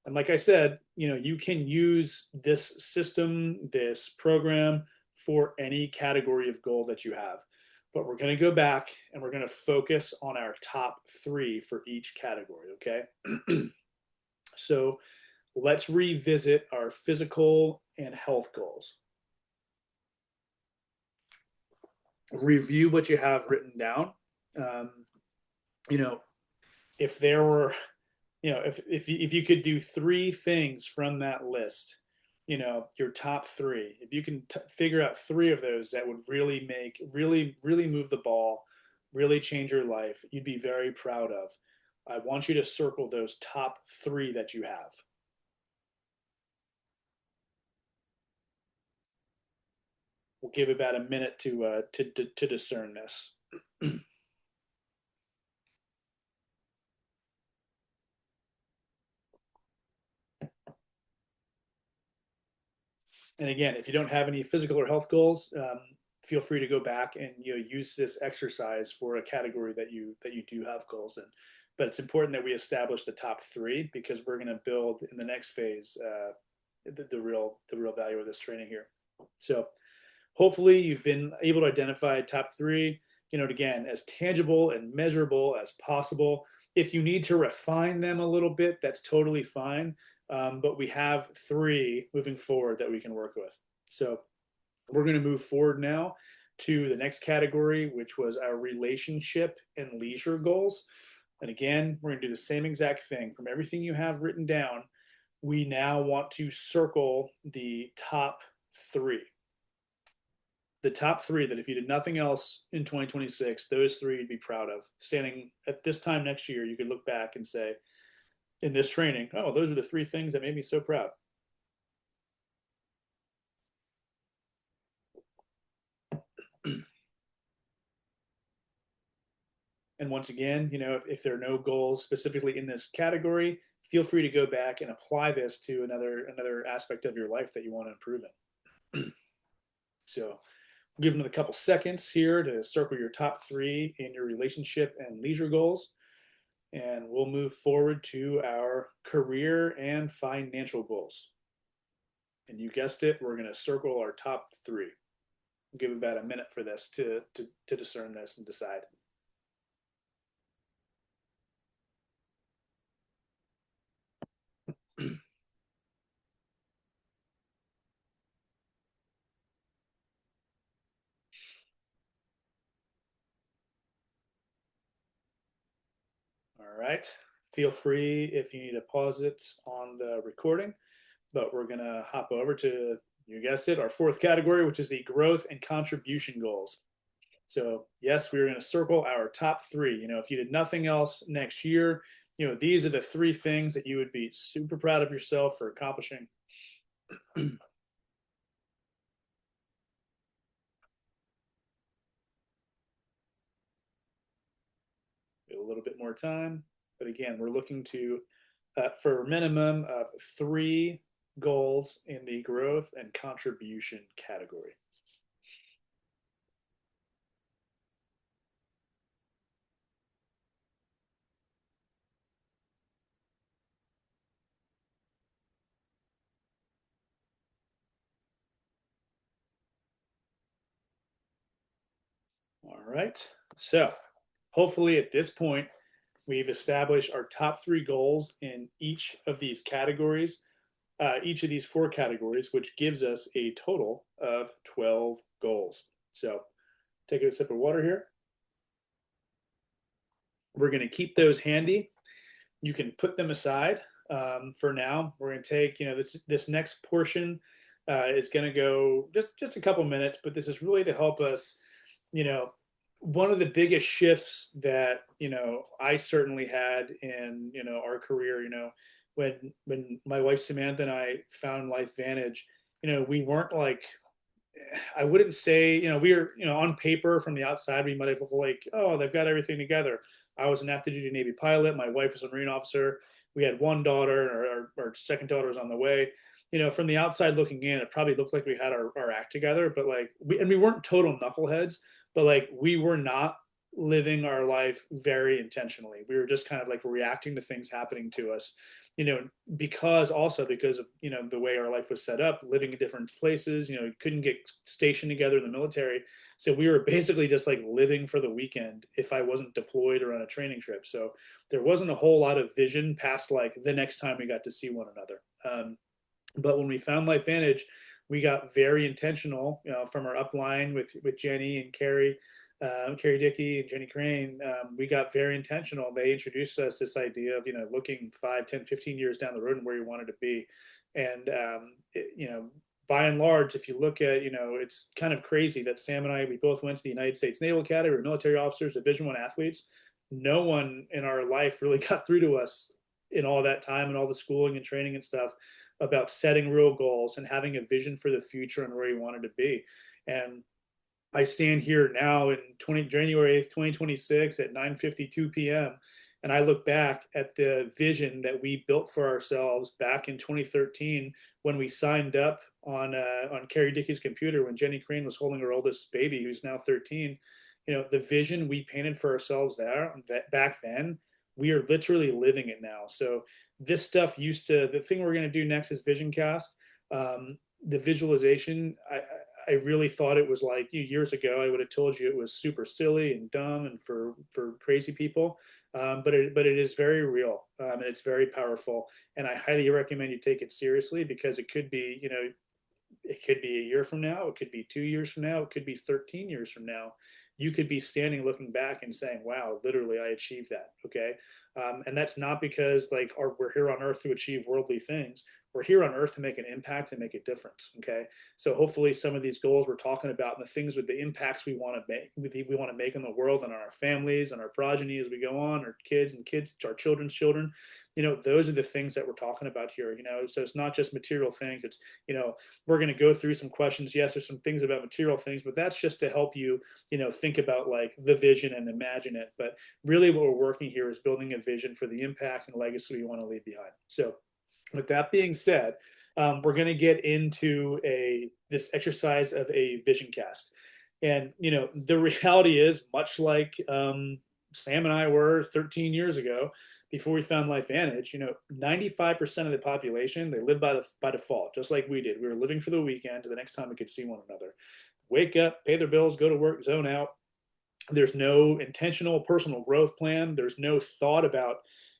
and like I said, you can use this system, this program for any category of goal that you have. But we're going to go back and we're going to focus on our top 3 for each category, okay? So let's revisit our physical and health goals. Review what you have written down. If there were, if you could do 3 things from that list, your top 3, if you can figure out 3 of those that would really really move the ball, really change your life, you'd be very proud of. I want you to circle those top 3 that you have. We'll give about a minute to discern this. And again, if you don't have any physical or health goals, feel free to go back and use this exercise for a category that you do have goals in. But it's important that we establish the top 3, because we're going to build in the next phase the real value of this training here. So hopefully you've been able to identify top 3, again, as tangible and measurable as possible. If you need to refine them a little bit, that's totally fine. But we have 3 moving forward that we can work with. So we're going to move forward now to the next category, which was our relationship and leisure goals. And again, we're going to do the same exact thing. From everything you have written down, we now want to circle the top three. The top three that if you did nothing else in 2026, those three you'd be proud of. Standing at this time next year, you could look back and say, in this training, oh, those are the three things that made me so proud. And once again, if there are no goals specifically in this category, feel free to go back and apply this to another aspect of your life that you want to improve in. So we'll give it a couple seconds here to circle your top three in your relationship and leisure goals. And we'll move forward to our career and financial goals. And you guessed it, we're going to circle our top three. We'll give about a minute for this to discern this and decide. All right. Feel free if you need to pause it on the recording, but we're going to hop over to, you guessed it, our fourth category, which is the growth and contribution goals. So, yes, we're going to circle our top three. If you did nothing else next year, these are the three things that you would be super proud of yourself for accomplishing. A little bit more time. But again, we're looking to for a minimum of three goals in the growth and contribution category. All right. So hopefully at this point, we've established our top three goals in each of these categories, each of these four categories, which gives us a total of 12 goals. So take a sip of water here. We're going to keep those handy. You can put them aside for now. We're going to take, this next portion is going to go just a couple minutes, but this is really to help us, you know, one of the biggest shifts that I certainly had in our career. When my wife Samantha and I found Life Vantage, we weren't like, I wouldn't say, we were, on paper from the outside, we might have looked like, oh, they've got everything together. I was an active duty Navy pilot. My wife was a Marine officer. We had one daughter, our second daughter was on the way. From the outside looking in, it probably looked like we had our act together, but like, we weren't total knuckleheads, but like, we were not living our life very intentionally. We were just kind of like reacting to things happening to us, you know, because of the way our life was set up, living in different places. Couldn't get stationed together in the military, so we were basically just like living for the weekend if I wasn't deployed or on a training trip. So there wasn't a whole lot of vision past like the next time we got to see one another. But when we found Life Vantage, we got very intentional, from our upline with Jenny and Carrie Dickey and Jenny Crane. We got very intentional. They introduced us this idea of, looking 5, 10, 15 years down the road and where you wanted to be. And, by and large, if you look at, it's kind of crazy that Sam and I, we both went to the United States Naval Academy. We're military officers, Division I athletes. No one in our life really got through to us in all that time and all the schooling and training and stuff about setting real goals and having a vision for the future and where you wanted to be. And I stand here now in January 8th, 2026 at 9:52 p.m. and I look back at the vision that we built for ourselves back in 2013 when we signed up on Carrie Dickey's computer when Jenny Crane was holding her oldest baby, who's now 13. The vision we painted for ourselves there back then, we are literally living it now. So this stuff the thing we're going to do next is vision cast. The visualization, I really thought it was like years ago. I would have told you it was super silly and dumb and for crazy people, but it is very real, and it's very powerful. And I highly recommend you take it seriously because it could be It could be a year from now, it could be 2 years from now, it could be 13 years from now. You could be standing looking back and saying, wow, literally, I achieved that. Okay. And that's not because like we're here on earth to achieve worldly things. We're here on earth to make an impact and make a difference. Okay. So hopefully some of these goals we're talking about and the things with the impacts we want to make, we want to make in the world and on our families and our progeny as we go on, our kids and kids, our children's children, those are the things that we're talking about here, so it's not just material things. It's, we're going to go through some questions. Yes, there's some things about material things, but that's just to help you, think about like the vision and imagine it. But really what we're working here is building a vision for the impact and legacy we want to leave behind. So with that being said, we're going to get into this exercise of a vision cast. And, the reality is much like Sam and I were 13 years ago, before we found LifeVantage, 95% of the population, they live by default, just like we did. We were living for the weekend to the next time we could see one another. Wake up, pay their bills, go to work, zone out. There's no intentional personal growth plan. There's no thought about,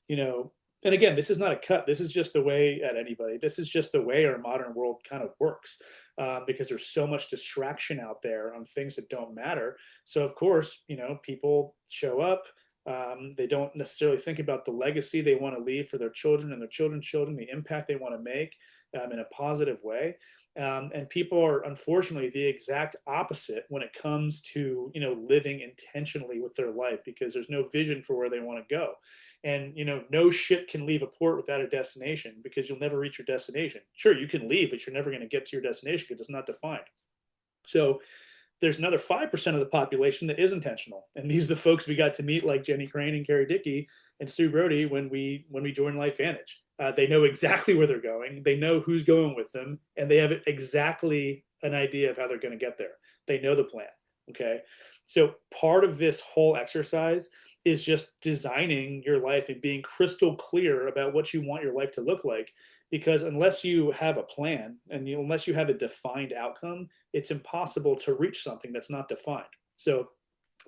and again, this is not a cut. This is just the way at anybody. This is just the way our modern world kind of works, because there's so much distraction out there on things that don't matter. So of course, people show up. They don't necessarily think about the legacy they want to leave for their children and their children's children, the impact they want to make in a positive way. And people are unfortunately the exact opposite when it comes to living intentionally with their life, because there's no vision for where they want to go. And no ship can leave a port without a destination, because you'll never reach your destination. Sure, you can leave, but you're never going to get to your destination because it's not defined. So there's another 5% of the population that is intentional, and these are the folks we got to meet, like Jenny Crane and Carrie Dickey and Stu Brody, when we joined LifeVantage. They know exactly where they're going. They know who's going with them, and they have exactly an idea of how they're going to get there. They know the plan. Okay, so part of this whole exercise is just designing your life and being crystal clear about what you want your life to look like. Because unless you have a plan and unless you have a defined outcome, it's impossible to reach something that's not defined. So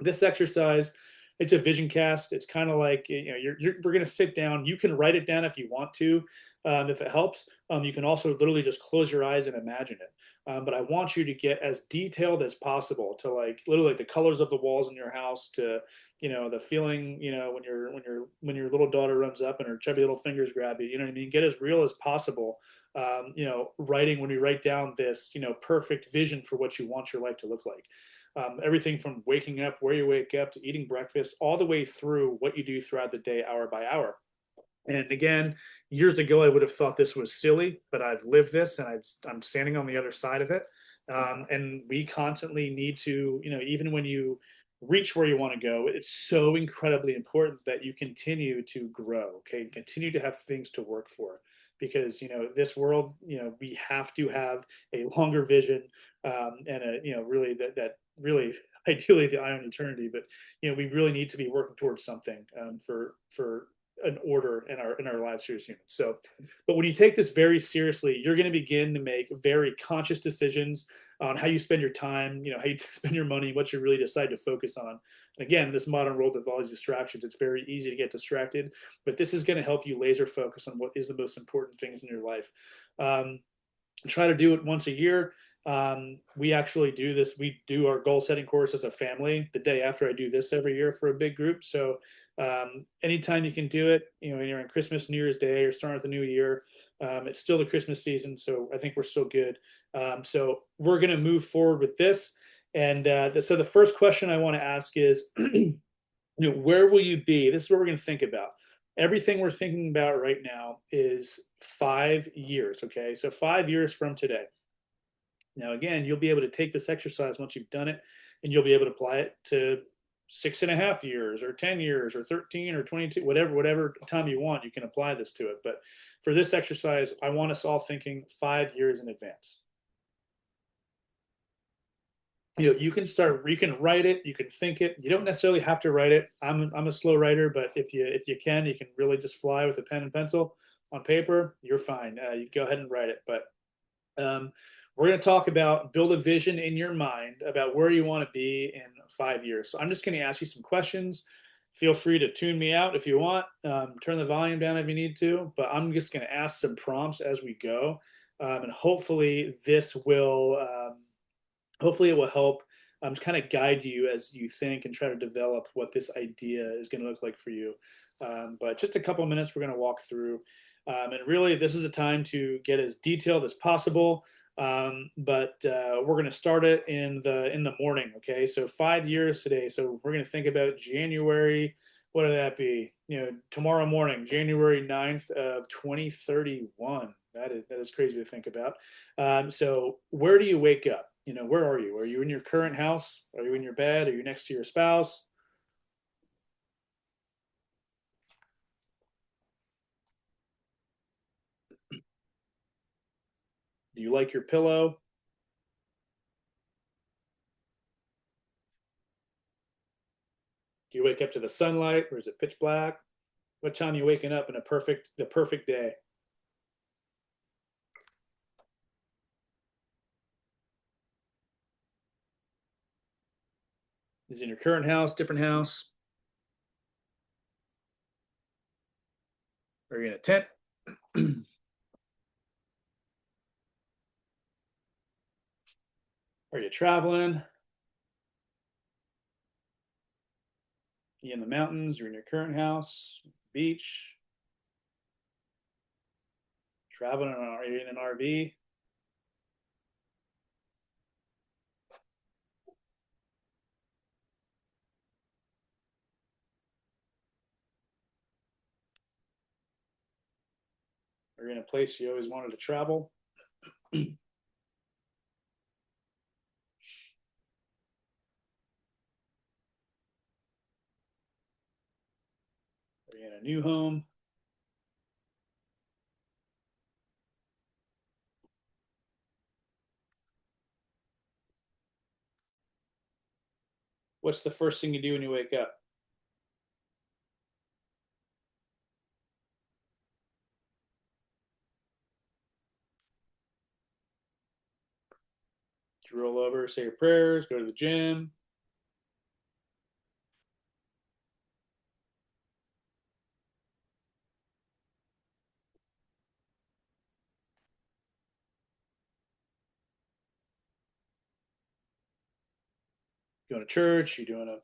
this exercise, it's a vision cast. It's kind of like, we're going to sit down. You can write it down if you want to, if it helps. You can also literally just close your eyes and imagine it. But I want you to get as detailed as possible, to like literally the colors of the walls in your house, to the feeling, when your little daughter runs up and her chubby little fingers grab you. You know what I mean? Get as real as possible. Writing, when we write down this perfect vision for what you want your life to look like. Everything from waking up, where you wake up, to eating breakfast, all the way through what you do throughout the day, hour by hour. And again, years ago, I would have thought this was silly, but I've lived this, and I'm standing on the other side of it. And we constantly need to, even when you reach where you want to go, it's so incredibly important that you continue to grow, okay? Continue to have things to work for, because, this world, we have to have a longer vision, and really that really ideally the eye on eternity, but, we really need to be working towards something, for an order in our lives here as humans. So, but when you take this very seriously, you're going to begin to make very conscious decisions on how you spend your time, how you spend your money, what you really decide to focus on. And again, this modern world with all these distractions, it's very easy to get distracted, but this is going to help you laser focus on what is the most important things in your life. Try to do it once a year. We actually do this. We do our goal setting course as a family the day after I do this every year for a big group. So anytime you can do it, you're on Christmas, New Year's Day, or starting with the new year, it's still the Christmas season. So I think we're still good. So we're going to move forward with this. And so the first question I want to ask is, where will you be? This is what we're going to think about. Everything we're thinking about right now is 5 years. Okay. So 5 years from today. Now, again, you'll be able to take this exercise once you've done it, and you'll be able to apply it to 6.5 years or 10 years or 13 or 22, whatever time you want, you can apply this to it. But for this exercise, I want us all thinking 5 years in advance. You can write it, you can think it. You don't necessarily have to write it. I'm a slow writer, but if you can really just fly with a pen and pencil on paper, you're fine. You go ahead and write it. But we're going to talk about build a vision in your mind about where you want to be in 5 years. So I'm just going to ask you some questions. Feel free to tune me out if you want. Turn the volume down if you need to. But I'm just going to ask some prompts as we go. and hopefully it will help kind of guide you as you think and try to develop what this idea is going to look like for you. But just a couple of minutes, we're going to walk through, and really, this is a time to get as detailed as possible. But we're going to start it in the morning. Okay, so 5 years today. So we're going to think about January. What would that be? Tomorrow morning, January 9th of 2031. That is crazy to think about. So where do you wake up? Where are you? Are you in your current house? Are you in your bed? Are you next to your spouse? Do you like your pillow? Do you wake up to the sunlight, or is it pitch black? What time are you waking up in the perfect day? Is it in your current house, different house? Are you in a tent? Are you traveling? Are you in the mountains? You're in your current house, beach, traveling? Are you in an RV? Are you in a place you always wanted to travel? Are you in a new home? What's the first thing you do when you wake up? Do you roll over, say your prayers, go to the gym, going to church, you doing a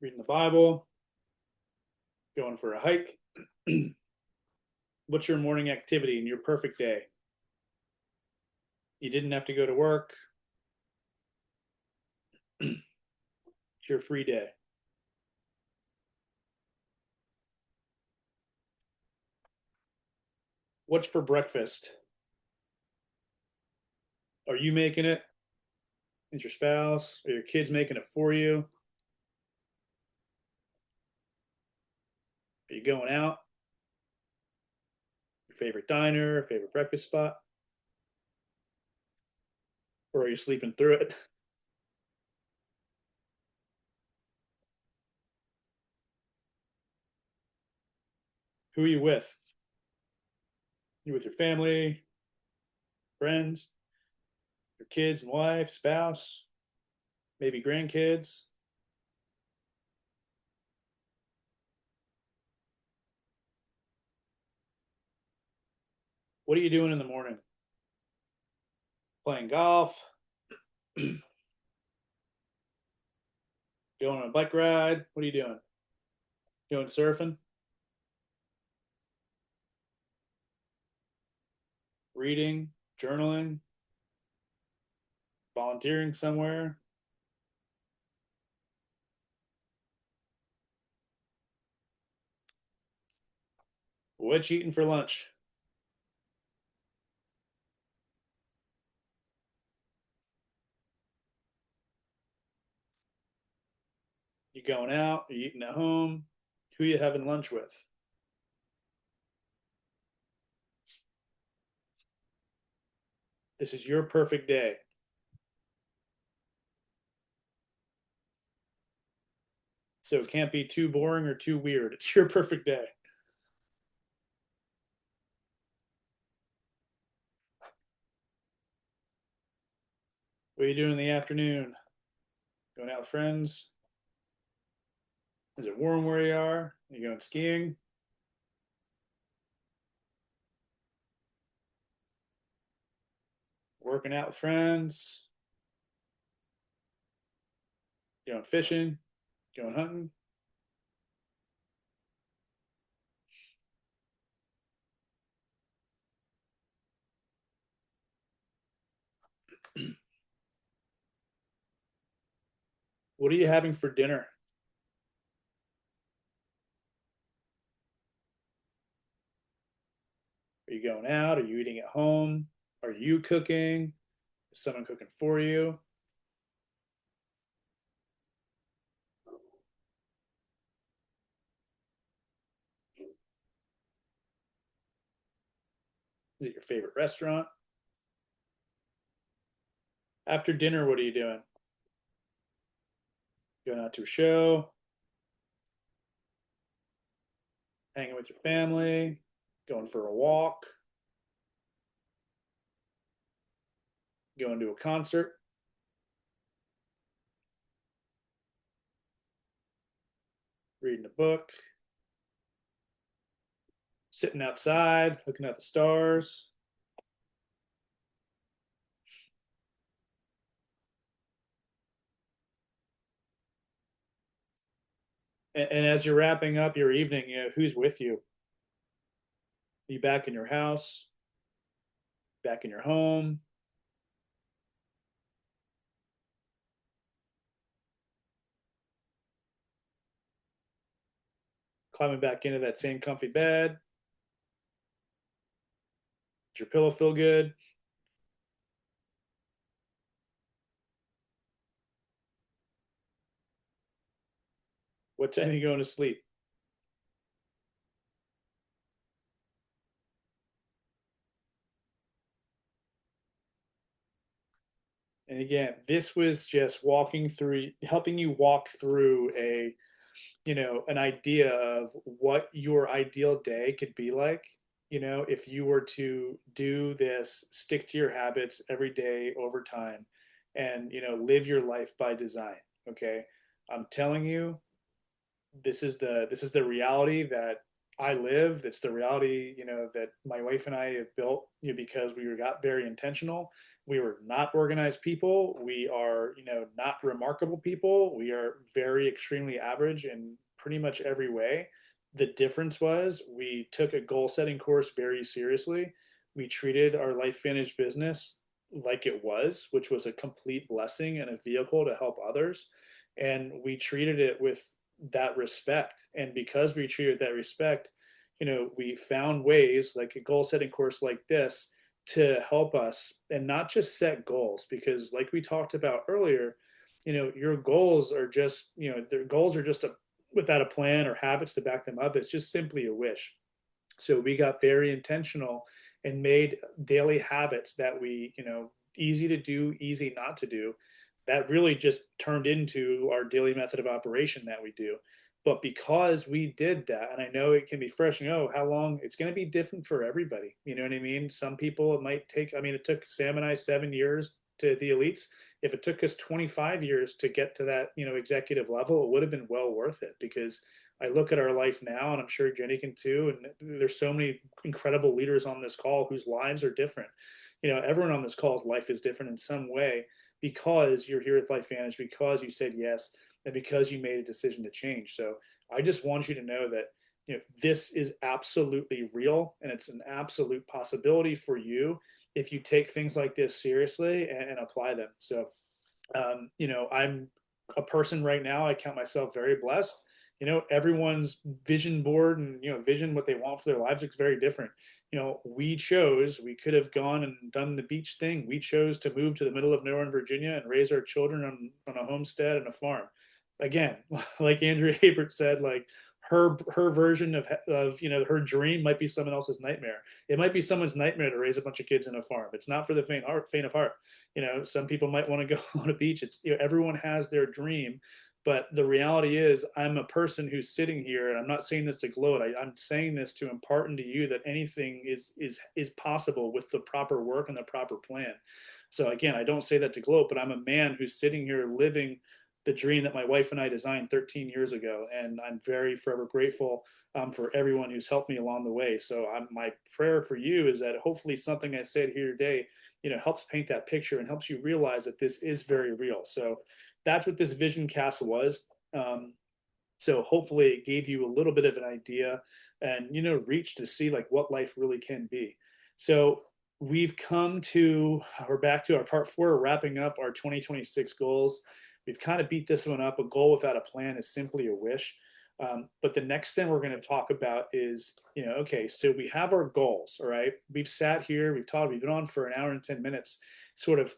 reading the Bible, going for a hike? What's your morning activity in your perfect day? You didn't have to go to work. It's your free day. What's for breakfast? Are you making it? Is your spouse or your kids making it for you? Are you going out? Your favorite diner, favorite breakfast spot? Or are you sleeping through it? Who are you with? You with your family, friends, your kids and wife, spouse, maybe grandkids? What are you doing in the morning? Playing golf, going on a bike ride? What are you doing? Going surfing, reading, journaling, volunteering somewhere? What you eating for lunch? You going out? Are you eating at home? Who are you having lunch with? This is your perfect day. So it can't be too boring or too weird. It's your perfect day. What are you doing in the afternoon? Going out with friends? Is it warm where you are? Are you going skiing? Working out with friends, going fishing, going hunting. What are you having for dinner? Are you going out? Are you eating at home? Are you cooking? Is someone cooking for you? Is it your favorite restaurant? After dinner, what are you doing? Going out to a show, hanging with your family, going for a walk, going to a concert, reading a book, sitting outside, looking at the stars. And as you're wrapping up your evening, who's with you? Are you back in your house, back in your home, climbing back into that same comfy bed? Does your pillow feel good? What time are you going to sleep? And again, this was just walking through, helping you walk through an idea of what your ideal day could be like. If you were to do this, stick to your habits every day over time, and live your life by design. Okay, I'm telling you, this is the reality that I live. It's the reality, that my wife and I have built, because we got very intentional. We were not organized people. We are, not remarkable people. We are very extremely average in pretty much every way. The difference was we took a goal setting course very seriously. We treated our life vantage business like it was, which was a complete blessing and a vehicle to help others. And we treated it with that respect. And because we treated that respect, we found ways like a goal setting course like this to help us and not just set goals, because like we talked about earlier, your goals are just, their goals are just without a plan or habits to back them up. It's just simply a wish. So we got very intentional and made daily habits that we, easy to do, easy not to do. That really just turned into our daily method of operation that we do. But because we did that, and I know it can be fresh, how long it's going to be different for everybody. You know what I mean? Some people it might take, it took Sam and I 7 years to the elites. If it took us 25 years to get to that, executive level, it would have been well worth it, because I look at our life now, and I'm sure Jenny can too. And there's so many incredible leaders on this call whose lives are different. Everyone on this call's life is different in some way, because you're here at Life Vantage, because you said yes, and because you made a decision to change. So I just want you to know that this is absolutely real, and it's an absolute possibility for you if you take things like this seriously and apply them. So I'm a person right now, I count myself very blessed. Everyone's vision board and, vision, what they want for their lives is very different. We could have gone and done the beach thing. We chose to move to the middle of nowhere in Virginia and raise our children on a homestead and a farm. Again, like Andrea Habert said, like her version of her dream might be someone else's nightmare. It might be someone's nightmare to raise a bunch of kids in a farm. It's not for the faint of heart. Some people might want to go on a beach. It's, everyone has their dream, but the reality is I'm a person who's sitting here, and I'm not saying this to gloat. I'm saying this to impart into you that anything is possible with the proper work and the proper plan. So again, I don't say that to gloat, but I'm a man who's sitting here living the dream that my wife and I designed 13 years ago, and I'm very forever grateful for everyone who's helped me along the way. So my prayer for you is that hopefully something I said here today helps paint that picture and helps you realize that this is very real. So that's what this vision cast was. So hopefully it gave you a little bit of an idea and, reach to see like what life really can be. So we're back to our part 4, wrapping up our 2026 goals. We've kind of beat this one up. A goal without a plan is simply a wish. But the next thing we're going to talk about is, okay, so we have our goals, all right? We've sat here, we've been on for an hour and 10 minutes, sort of,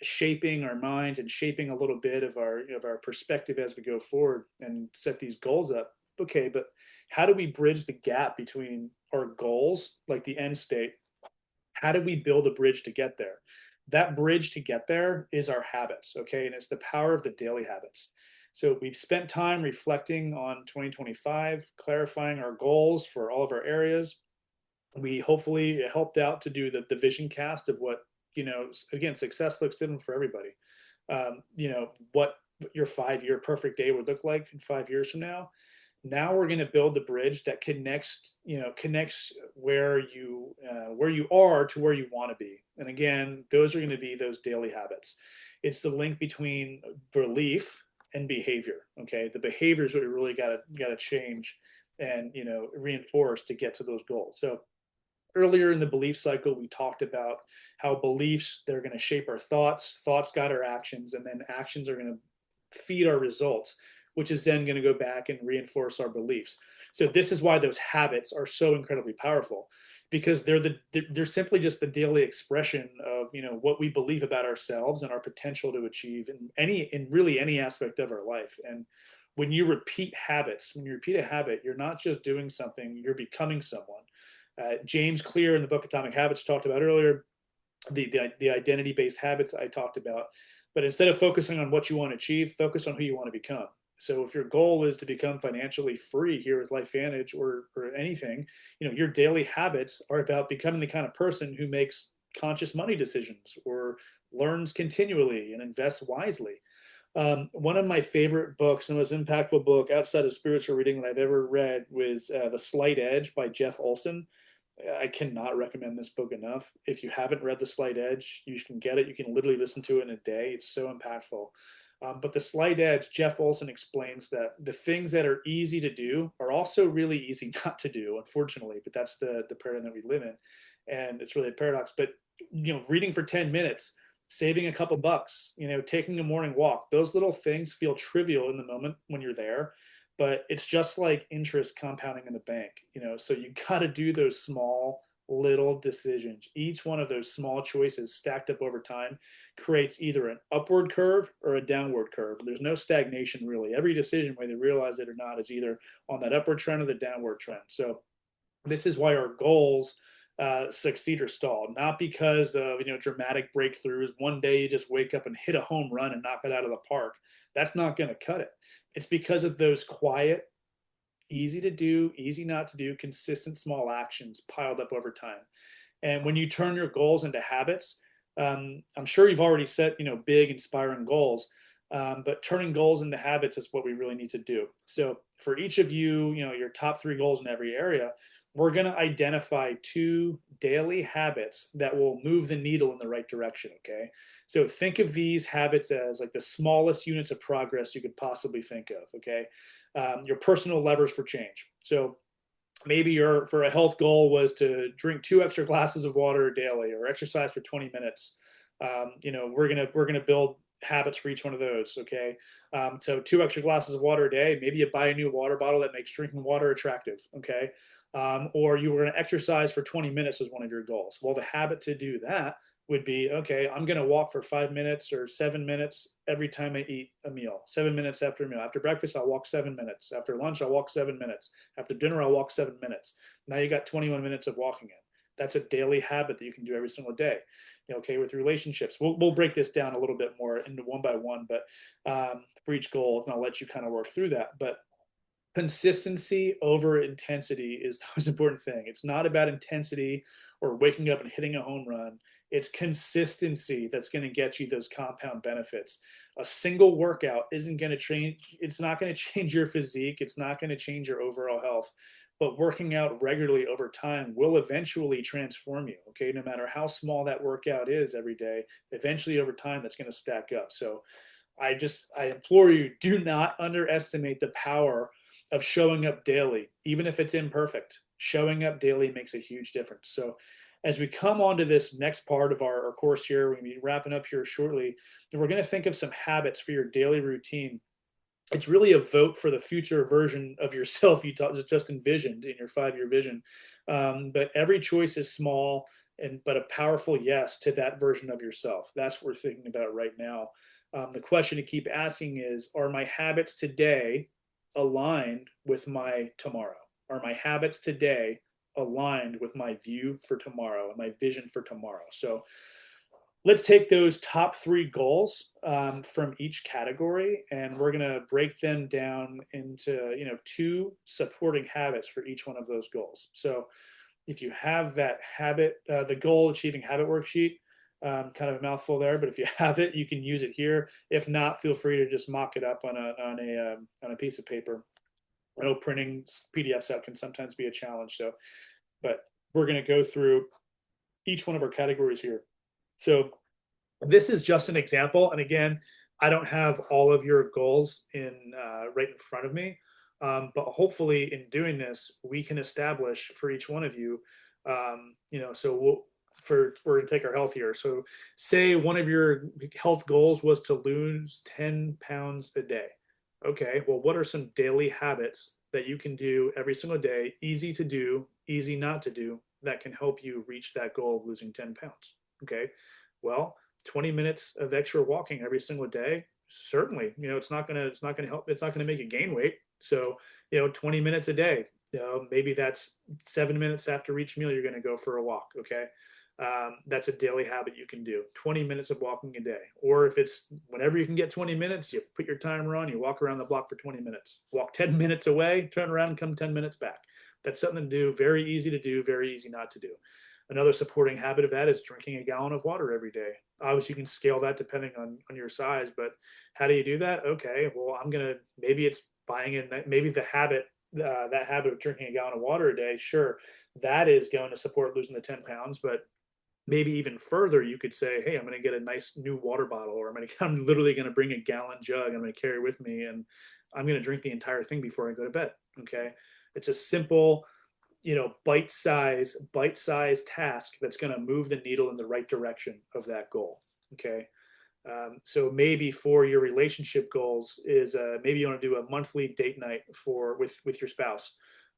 shaping our mind and shaping a little bit of our perspective as we go forward and set these goals up. Okay, but how do we bridge the gap between our goals, like the end state? How do we build a bridge to get there? That bridge to get there is our habits, okay? And it's the power of the daily habits. So we've spent time reflecting on 2025, clarifying our goals for all of our areas. We hopefully helped out to do the vision cast of what, again, success looks different for everybody. What your 5-year perfect day would look like in 5 years from now. Now we're going to build the bridge that connects where you are to where you want to be. And again, those are going to be those daily habits. It's the link between belief and behavior. Okay, the behavior is what we really got to change and reinforce to get to those goals. So earlier in the belief cycle, we talked about how beliefs, they're going to shape our thoughts guide our actions, and then actions are going to feed our results, which is then going to go back and reinforce our beliefs. So this is why those habits are so incredibly powerful, because they're simply just the daily expression of what we believe about ourselves and our potential to achieve in really any aspect of our life. And when you repeat a habit, you're not just doing something, you're becoming someone. James Clear in the book Atomic Habits talked about earlier, the identity-based habits I talked about. But instead of focusing on what you want to achieve, focus on who you want to become. So if your goal is to become financially free here with LifeVantage or anything, your daily habits are about becoming the kind of person who makes conscious money decisions or learns continually and invests wisely. One of my favorite books, the most impactful book outside of spiritual reading that I've ever read, was The Slight Edge by Jeff Olson. I cannot recommend this book enough. If you haven't read The Slight Edge, you can get it. You can literally listen to it in a day. It's so impactful. But The Slight Edge, Jeff Olson explains that the things that are easy to do are also really easy not to do, unfortunately. But that's the paradigm that we live in. And it's really a paradox. But, reading for 10 minutes, saving a couple bucks, taking a morning walk, those little things feel trivial in the moment when you're there, but it's just like interest compounding in the bank, so you got to do those small little decisions. Each one of those small choices stacked up over time creates either an upward curve or a downward curve. There's no stagnation really. Every decision, whether you realize it or not, is either on that upward trend or the downward trend. So this is why our goals succeed or stall, not because of dramatic breakthroughs. One day you just wake up and hit a home run and knock it out of the park. That's not going to cut it. It's because of those quiet, easy to do, easy not to do, consistent small actions piled up over time. And when you turn your goals into habits, I'm sure you've already set big, inspiring goals, but turning goals into habits is what we really need to do. So for each of you, your top 3 goals in every area, we're going to identify 2 daily habits that will move the needle in the right direction. Okay. So think of these habits as like the smallest units of progress you could possibly think of. Okay. Your personal levers for change. So maybe for a health goal was to drink 2 extra glasses of water daily or exercise for 20 minutes. We're gonna build habits for each one of those. Okay, so 2 extra glasses of water a day. Maybe you buy a new water bottle that makes drinking water attractive. Okay, or you were going to exercise for 20 minutes as one of your goals. Well, the habit to do that would be, okay, I'm going to walk for 5 minutes or 7 minutes every time I eat a meal. 7 minutes after a meal. After breakfast, I'll walk 7 minutes. After lunch, I'll walk 7 minutes. After dinner, I'll walk 7 minutes. Now you got 21 minutes of walking in. That's a daily habit that you can do every single day. Okay, with relationships, we'll break this down a little bit more into one by one, but for each goal, and I'll let you kind of work through that. But consistency over intensity is the most important thing. It's not about intensity or waking up and hitting a home run. It's consistency that's going to get you those compound benefits. A single workout isn't going to change. It's not going to change your physique. It's not going to change your overall health. but working out regularly over time will eventually transform you. Okay, no matter how small that workout is every day, eventually over time that's going to stack up. So I implore you, do not underestimate the power of showing up daily, even if it's imperfect. Showing up daily makes a huge difference. So as we come on to this next part of our course here, we're going to be wrapping up here shortly, and we're going to think of some habits for your daily routine. It's really a vote for the future version of yourself you just envisioned in your 5-year vision. But every choice is small, and but a powerful yes to that version of yourself. That's what we're thinking about right now. The question to keep asking is, are my habits today aligned with my tomorrow? Are my habits today aligned with my view for tomorrow and my vision for tomorrow? So let's take those top 3 goals from each category, and we're going to break them down into 2 supporting habits for each one of those goals. So if you have that habit, the goal achieving habit worksheet, kind of a mouthful there, but if you have it, you can use it here. If not, feel free to just mock it up on a piece of paper. I know printing PDFs out can sometimes be a challenge. So, but we're going to go through each one of our categories here. So this is just an example. And again, I don't have all of your goals right in front of me. But hopefully in doing this, we can establish for each one of you, so we're going to take our health here. So say one of your health goals was to lose 10 pounds a day. Okay, well, what are some daily habits that you can do every single day, easy to do, easy not to do, that can help you reach that goal of losing 10 pounds? Okay, well, 20 minutes of extra walking every single day, certainly, it's not gonna help, it's not gonna make you gain weight. So 20 minutes a day, maybe that's 7 minutes after each meal you're going to go for a walk. Okay, that's a daily habit you can do. 20 minutes of walking a day. Or if it's whenever you can get 20 minutes, you put your timer on, you walk around the block for 20 minutes, walk 10 minutes away, turn around and come 10 minutes back. That's something to do, very easy to do, very easy not to do. Another supporting habit of that is drinking a gallon of water every day. Obviously, you can scale that depending on your size, but how do you do that? Okay, well, maybe it's buying in, maybe that habit of drinking a gallon of water a day, sure, that is going to support losing the 10 pounds. But maybe even further, you could say, hey, I'm going to get a nice new water bottle, or I'm literally going to bring a gallon jug I'm going to carry with me, and I'm going to drink the entire thing before I go to bed. Okay, it's a simple, bite size task that's going to move the needle in the right direction of that goal. Okay, so maybe for your relationship goals is maybe you want to do a monthly date night with your spouse.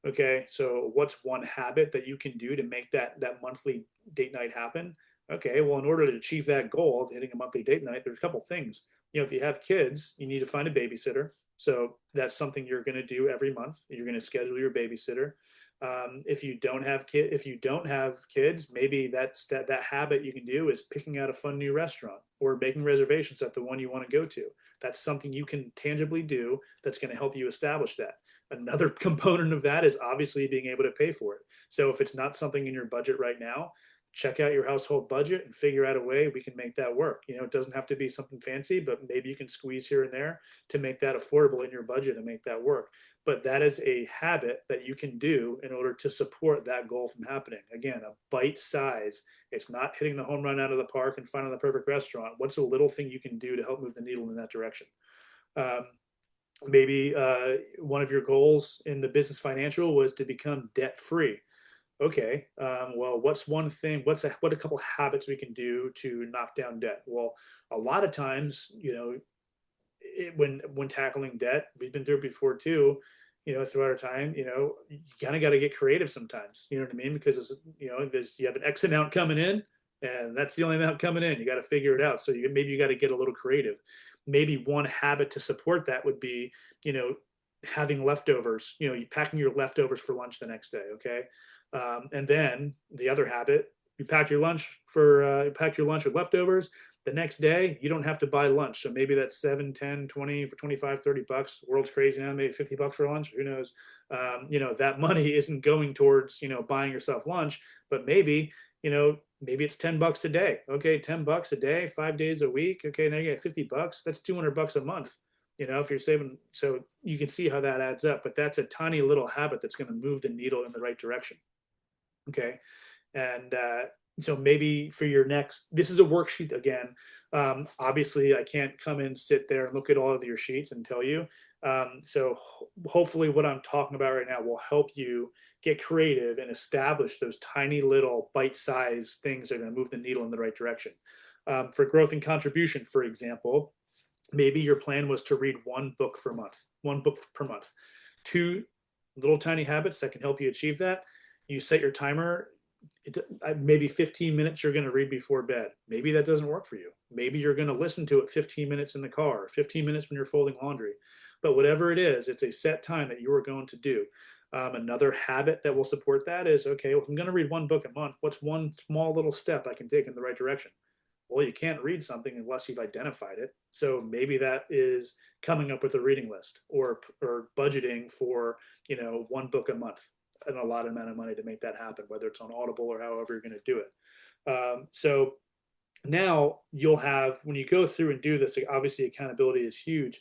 Okay, so what's one habit that you can do to make that monthly date night happen? Okay, well, in order to achieve that goal of hitting a monthly date night, there's a couple things. If you have kids, you need to find a babysitter. So that's something you're going to do every month. You're going to schedule your babysitter. If you don't have kids, maybe that habit you can do is picking out a fun new restaurant or making reservations at the one you want to go to. That's something you can tangibly do that's going to help you establish that. Another component of that is obviously being able to pay for it. So if it's not something in your budget right now, check out your household budget and figure out a way we can make that work. It doesn't have to be something fancy, but maybe you can squeeze here and there to make that affordable in your budget and make that work. But that is a habit that you can do in order to support that goal from happening. Again, a bite size. It's not hitting the home run out of the park and finding the perfect restaurant. What's a little thing you can do to help move the needle in that direction? Maybe one of your goals in the business financial was to become debt free. Okay, well, what's one thing? What a couple habits we can do to knock down debt? Well, a lot of times, when tackling debt, we've been through it before too. Throughout our time, you kind of got to get creative sometimes. You know what I mean? Because you have an X amount coming in, and that's the only amount coming in. You got to figure it out. So maybe you got to get a little creative. Maybe one habit to support that would be, having leftovers. You packing your leftovers for lunch the next day. Okay, and then the other habit, you pack your lunch with leftovers. The next day, you don't have to buy lunch. So maybe that's 7, 10, 20 for 25, 30 bucks. The world's crazy now, maybe 50 bucks for lunch. Who knows? That money isn't going towards, buying yourself lunch, but maybe it's 10 bucks a day. Okay, 10 bucks a day, 5 days a week. Okay, now you get 50 bucks. That's 200 bucks a month. if you're saving, so you can see how that adds up, but that's a tiny little habit that's going to move the needle in the right direction. Okay. And so maybe for your next, this is a worksheet again. Obviously, I can't come in, sit there, and look at all of your sheets and tell you. So hopefully, what I'm talking about right now will help you get creative and establish those tiny little bite-sized things that are going to move the needle in the right direction. For growth and contribution, for example, maybe your plan was to read one book per month. Two little tiny habits that can help you achieve that. You set your timer. Maybe 15 minutes you're going to read before bed. Maybe that doesn't work for you. Maybe you're going to listen to it 15 minutes in the car, 15 minutes when you're folding laundry. But whatever it is, it's a set time that you are going to do. Another habit that will support that is, okay, well, if I'm going to read one book a month, what's one small little step I can take in the right direction? Well, you can't read something unless you've identified it. So maybe that is coming up with a reading list, or budgeting for, one book a month, and a lot amount of money to make that happen, whether it's on Audible or however you're going to do it. So now you'll have, when you go through and do this, obviously accountability is huge.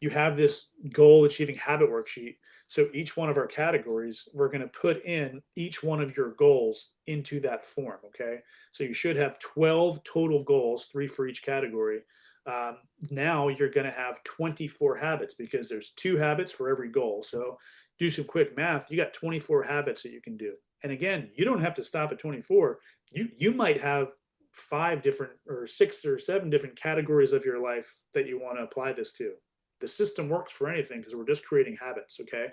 You have this goal achieving habit worksheet. So each one of our categories, we're going to put in each one of your goals into that form. Okay. So you should have 12 total goals, 3 for each category. Um, Now you're going to have 24 habits, because there's 2 habits for every goal. So do some quick math. You got 24 habits that you can do. And again, you don't have to stop at 24. You might have 5 different or 6 or 7 different categories of your life that you want to apply this to. The system works for anything, because we're just creating habits. Okay.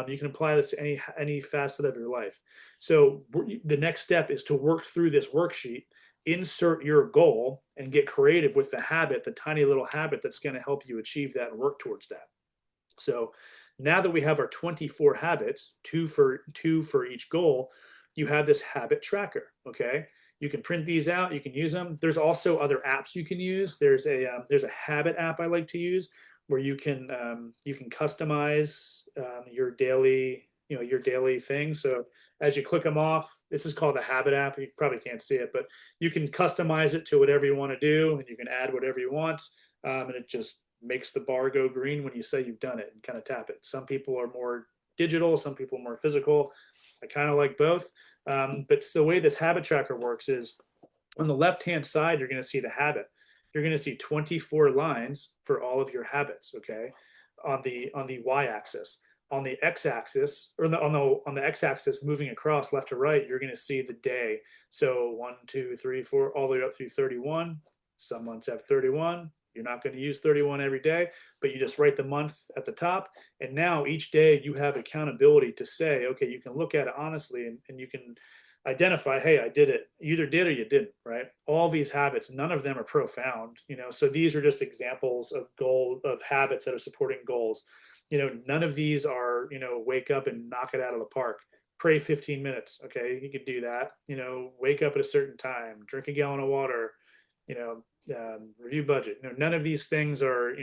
You can apply this to any facet of your life. So the next step is to work through this worksheet, insert your goal, and get creative with the habit, the tiny little habit that's going to help you achieve that and work towards that. So now that we have our 24 habits, two for each goal, you have this habit tracker. Okay. You can print these out. You can use them. There's also other apps you can use. There's a habit app I like to use, where you can customize your daily thing. So as you click them off, this is called the habit app. You probably can't see it, but you can customize it to whatever you want to do, and you can add whatever you want, and it just makes the bar go green when you say you've done it, and kind of tap it. Some people are more digital, some people are more physical. I kind of like both. But the way this habit tracker works is, on the left hand side, you're going to see the habit. You're going to see 24 lines for all of your habits. Okay. On the y-axis, on the x-axis, or on the x-axis, moving across left to right, you're going to see the day. So 1, 2, 3, 4, all the way up through 31. Some months have 31. You're not going to use 31 every day, but you just write the month at the top. And now each day you have accountability to say, okay, you can look at it honestly, and you can identify, hey, I did it. You either did or you didn't, right? All these habits, none of them are profound, so these are just examples of habits that are supporting goals. None of these are, wake up and knock it out of the park. Pray 15 minutes. Okay. You could do that. Wake up at a certain time, drink a gallon of water, you know, review budget. None of these things are,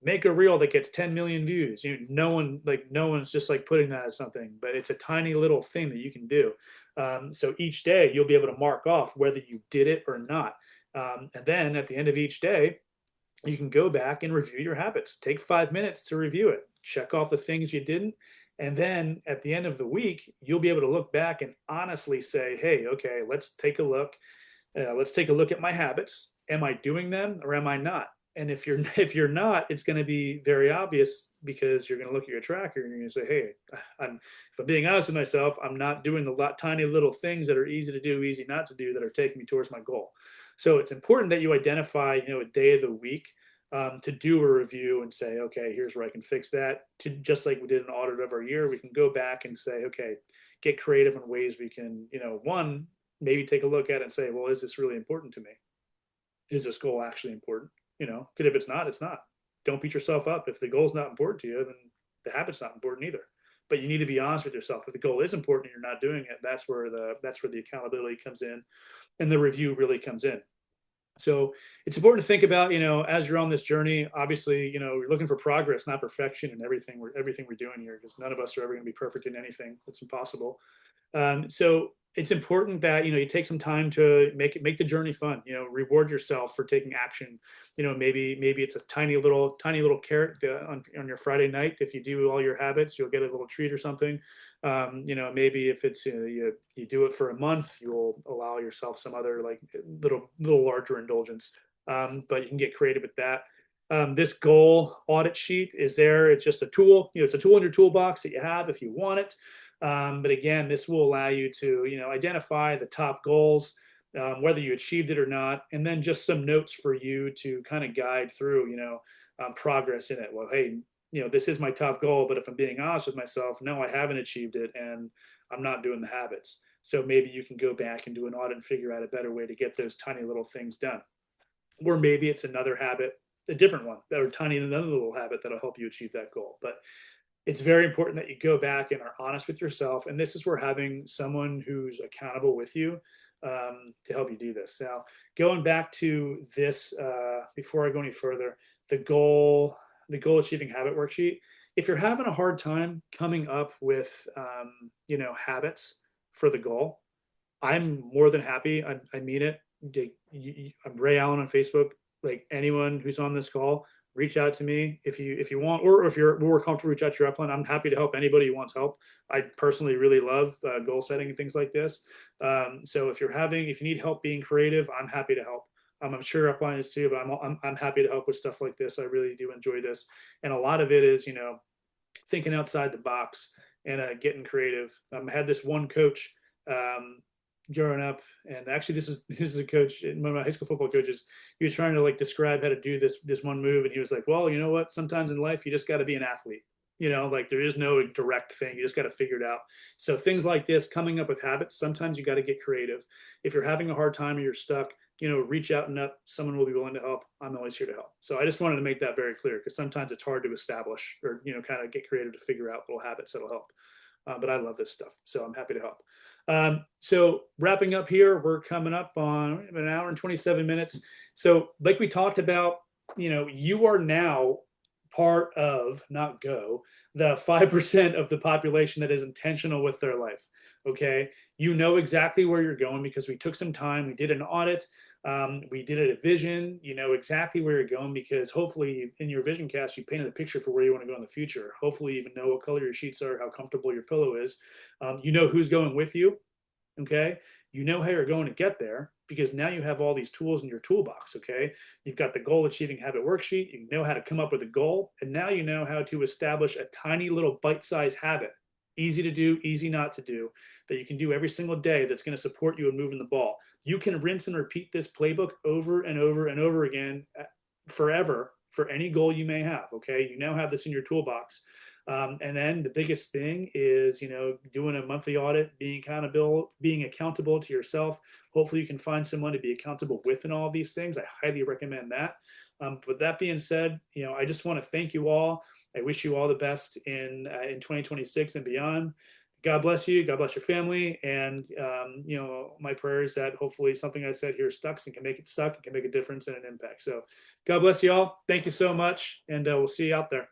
make a reel that gets 10 million views. No one's just like putting that as something, but it's a tiny little thing that you can do. So each day you'll be able to mark off whether you did it or not. And then at the end of each day, you can go back and review your habits. Take 5 minutes to review it. Check off the things you didn't. And then at the end of the week, you'll be able to look back and honestly say, hey, okay, let's take a look. Let's take a look at my habits. Am I doing them or am I not? And if you're not, it's going to be very obvious, because you're going to look at your tracker and you're going to say, hey, if I'm being honest with myself, I'm not doing the tiny little things that are easy to do, easy not to do, that are taking me towards my goal. So it's important that you identify, a day of the week, to do a review and say, okay, here's where I can fix that. To just like we did an audit of our year, we can go back and say, okay, get creative in ways we can, one, maybe take a look at it and say, well, is this really important to me? Is this goal actually important? Because if it's not, it's not. Don't beat yourself up. If the goal is not important to you, then the habit's not important either. But you need to be honest with yourself. If the goal is important and you're not doing it, that's where the accountability comes in, and the review really comes in. So it's important to think about, as you're on this journey. Obviously, you're looking for progress, not perfection, in everything we're doing here, because none of us are ever going to be perfect in anything. It's impossible. So it's important that you take some time to make the journey fun. Reward yourself for taking action. Maybe it's a tiny little carrot on your Friday night. If you do all your habits, you'll get a little treat or something. Maybe if it's you do it for a month, you'll allow yourself some other like little larger indulgence. But you can get creative with that. This goal audit sheet is there. It's just a tool. It's a tool in your toolbox that you have if you want it. But again, this will allow you to, identify the top goals, whether you achieved it or not, and then just some notes for you to kind of guide through, progress in it. Well, hey, this is my top goal, but if I'm being honest with myself, no, I haven't achieved it, and I'm not doing the habits. So maybe you can go back and do an audit and figure out a better way to get those tiny little things done. Or maybe it's another habit, a different one, or tiny another little habit that'll help you achieve that goal. But it's very important that you go back and are honest with yourself. And this is where having someone who's accountable with you to help you do this. Now, going back to this, before I go any further, the goal achieving habit worksheet. If you're having a hard time coming up with, habits for the goal, I'm more than happy. I mean it. I'm Ray Allen on Facebook. Like anyone who's on this call, reach out to me if you want, or if you're more comfortable, reach out to your upline. I'm happy to help anybody who wants help. I personally really love goal setting and things like this. So if you need help being creative, I'm happy to help. I'm sure upline is too, but I'm happy to help with stuff like this. I really do enjoy this, and a lot of it is thinking outside the box and getting creative. I had this one coach growing up, and actually this is a coach, one of my high school football coaches. He was trying to like describe how to do this one move, and he was like, well, you know what, sometimes in life you just got to be an athlete. Like there is no direct thing, you just got to figure it out. So things like this, coming up with habits, sometimes you got to get creative. If you're having a hard time or you're stuck, reach out and up, someone will be willing to help. I'm always here to help. So I just wanted to make that very clear, because sometimes it's hard to establish or kind of get creative to figure out little habits that'll help. But I love this stuff, so I'm happy to help. So wrapping up here, we're coming up on an hour and 27 minutes. So like we talked about, you are now part of, not go, the 5% of the population that is intentional with their life. Okay. You know exactly where you're going because we took some time, we did an audit, we did a vision. You know exactly where you're going because hopefully in your vision cast, you painted a picture for where you want to go in the future. Hopefully you even know what color your sheets are, how comfortable your pillow is. You know who's going with you. Okay. You know how you're going to get there because now you have all these tools in your toolbox. Okay. You've got the goal achieving habit worksheet. You know how to come up with a goal. And now you know how to establish a tiny little bite-sized habit, easy to do, easy not to do, that you can do every single day that's going to support you in moving the ball. You can rinse and repeat this playbook over and over and over again forever for any goal you may have. Okay. You now have this in your toolbox. And then the biggest thing is, doing a monthly audit, being accountable to yourself. Hopefully you can find someone to be accountable with in all of these things. I highly recommend that. But that being said, I just want to thank you all. I wish you all the best in 2026 and beyond. God bless you. God bless your family. And, my prayer is that hopefully something I said here stucks and can make it suck and can make a difference and an impact. So God bless you all. Thank you so much. And we'll see you out there.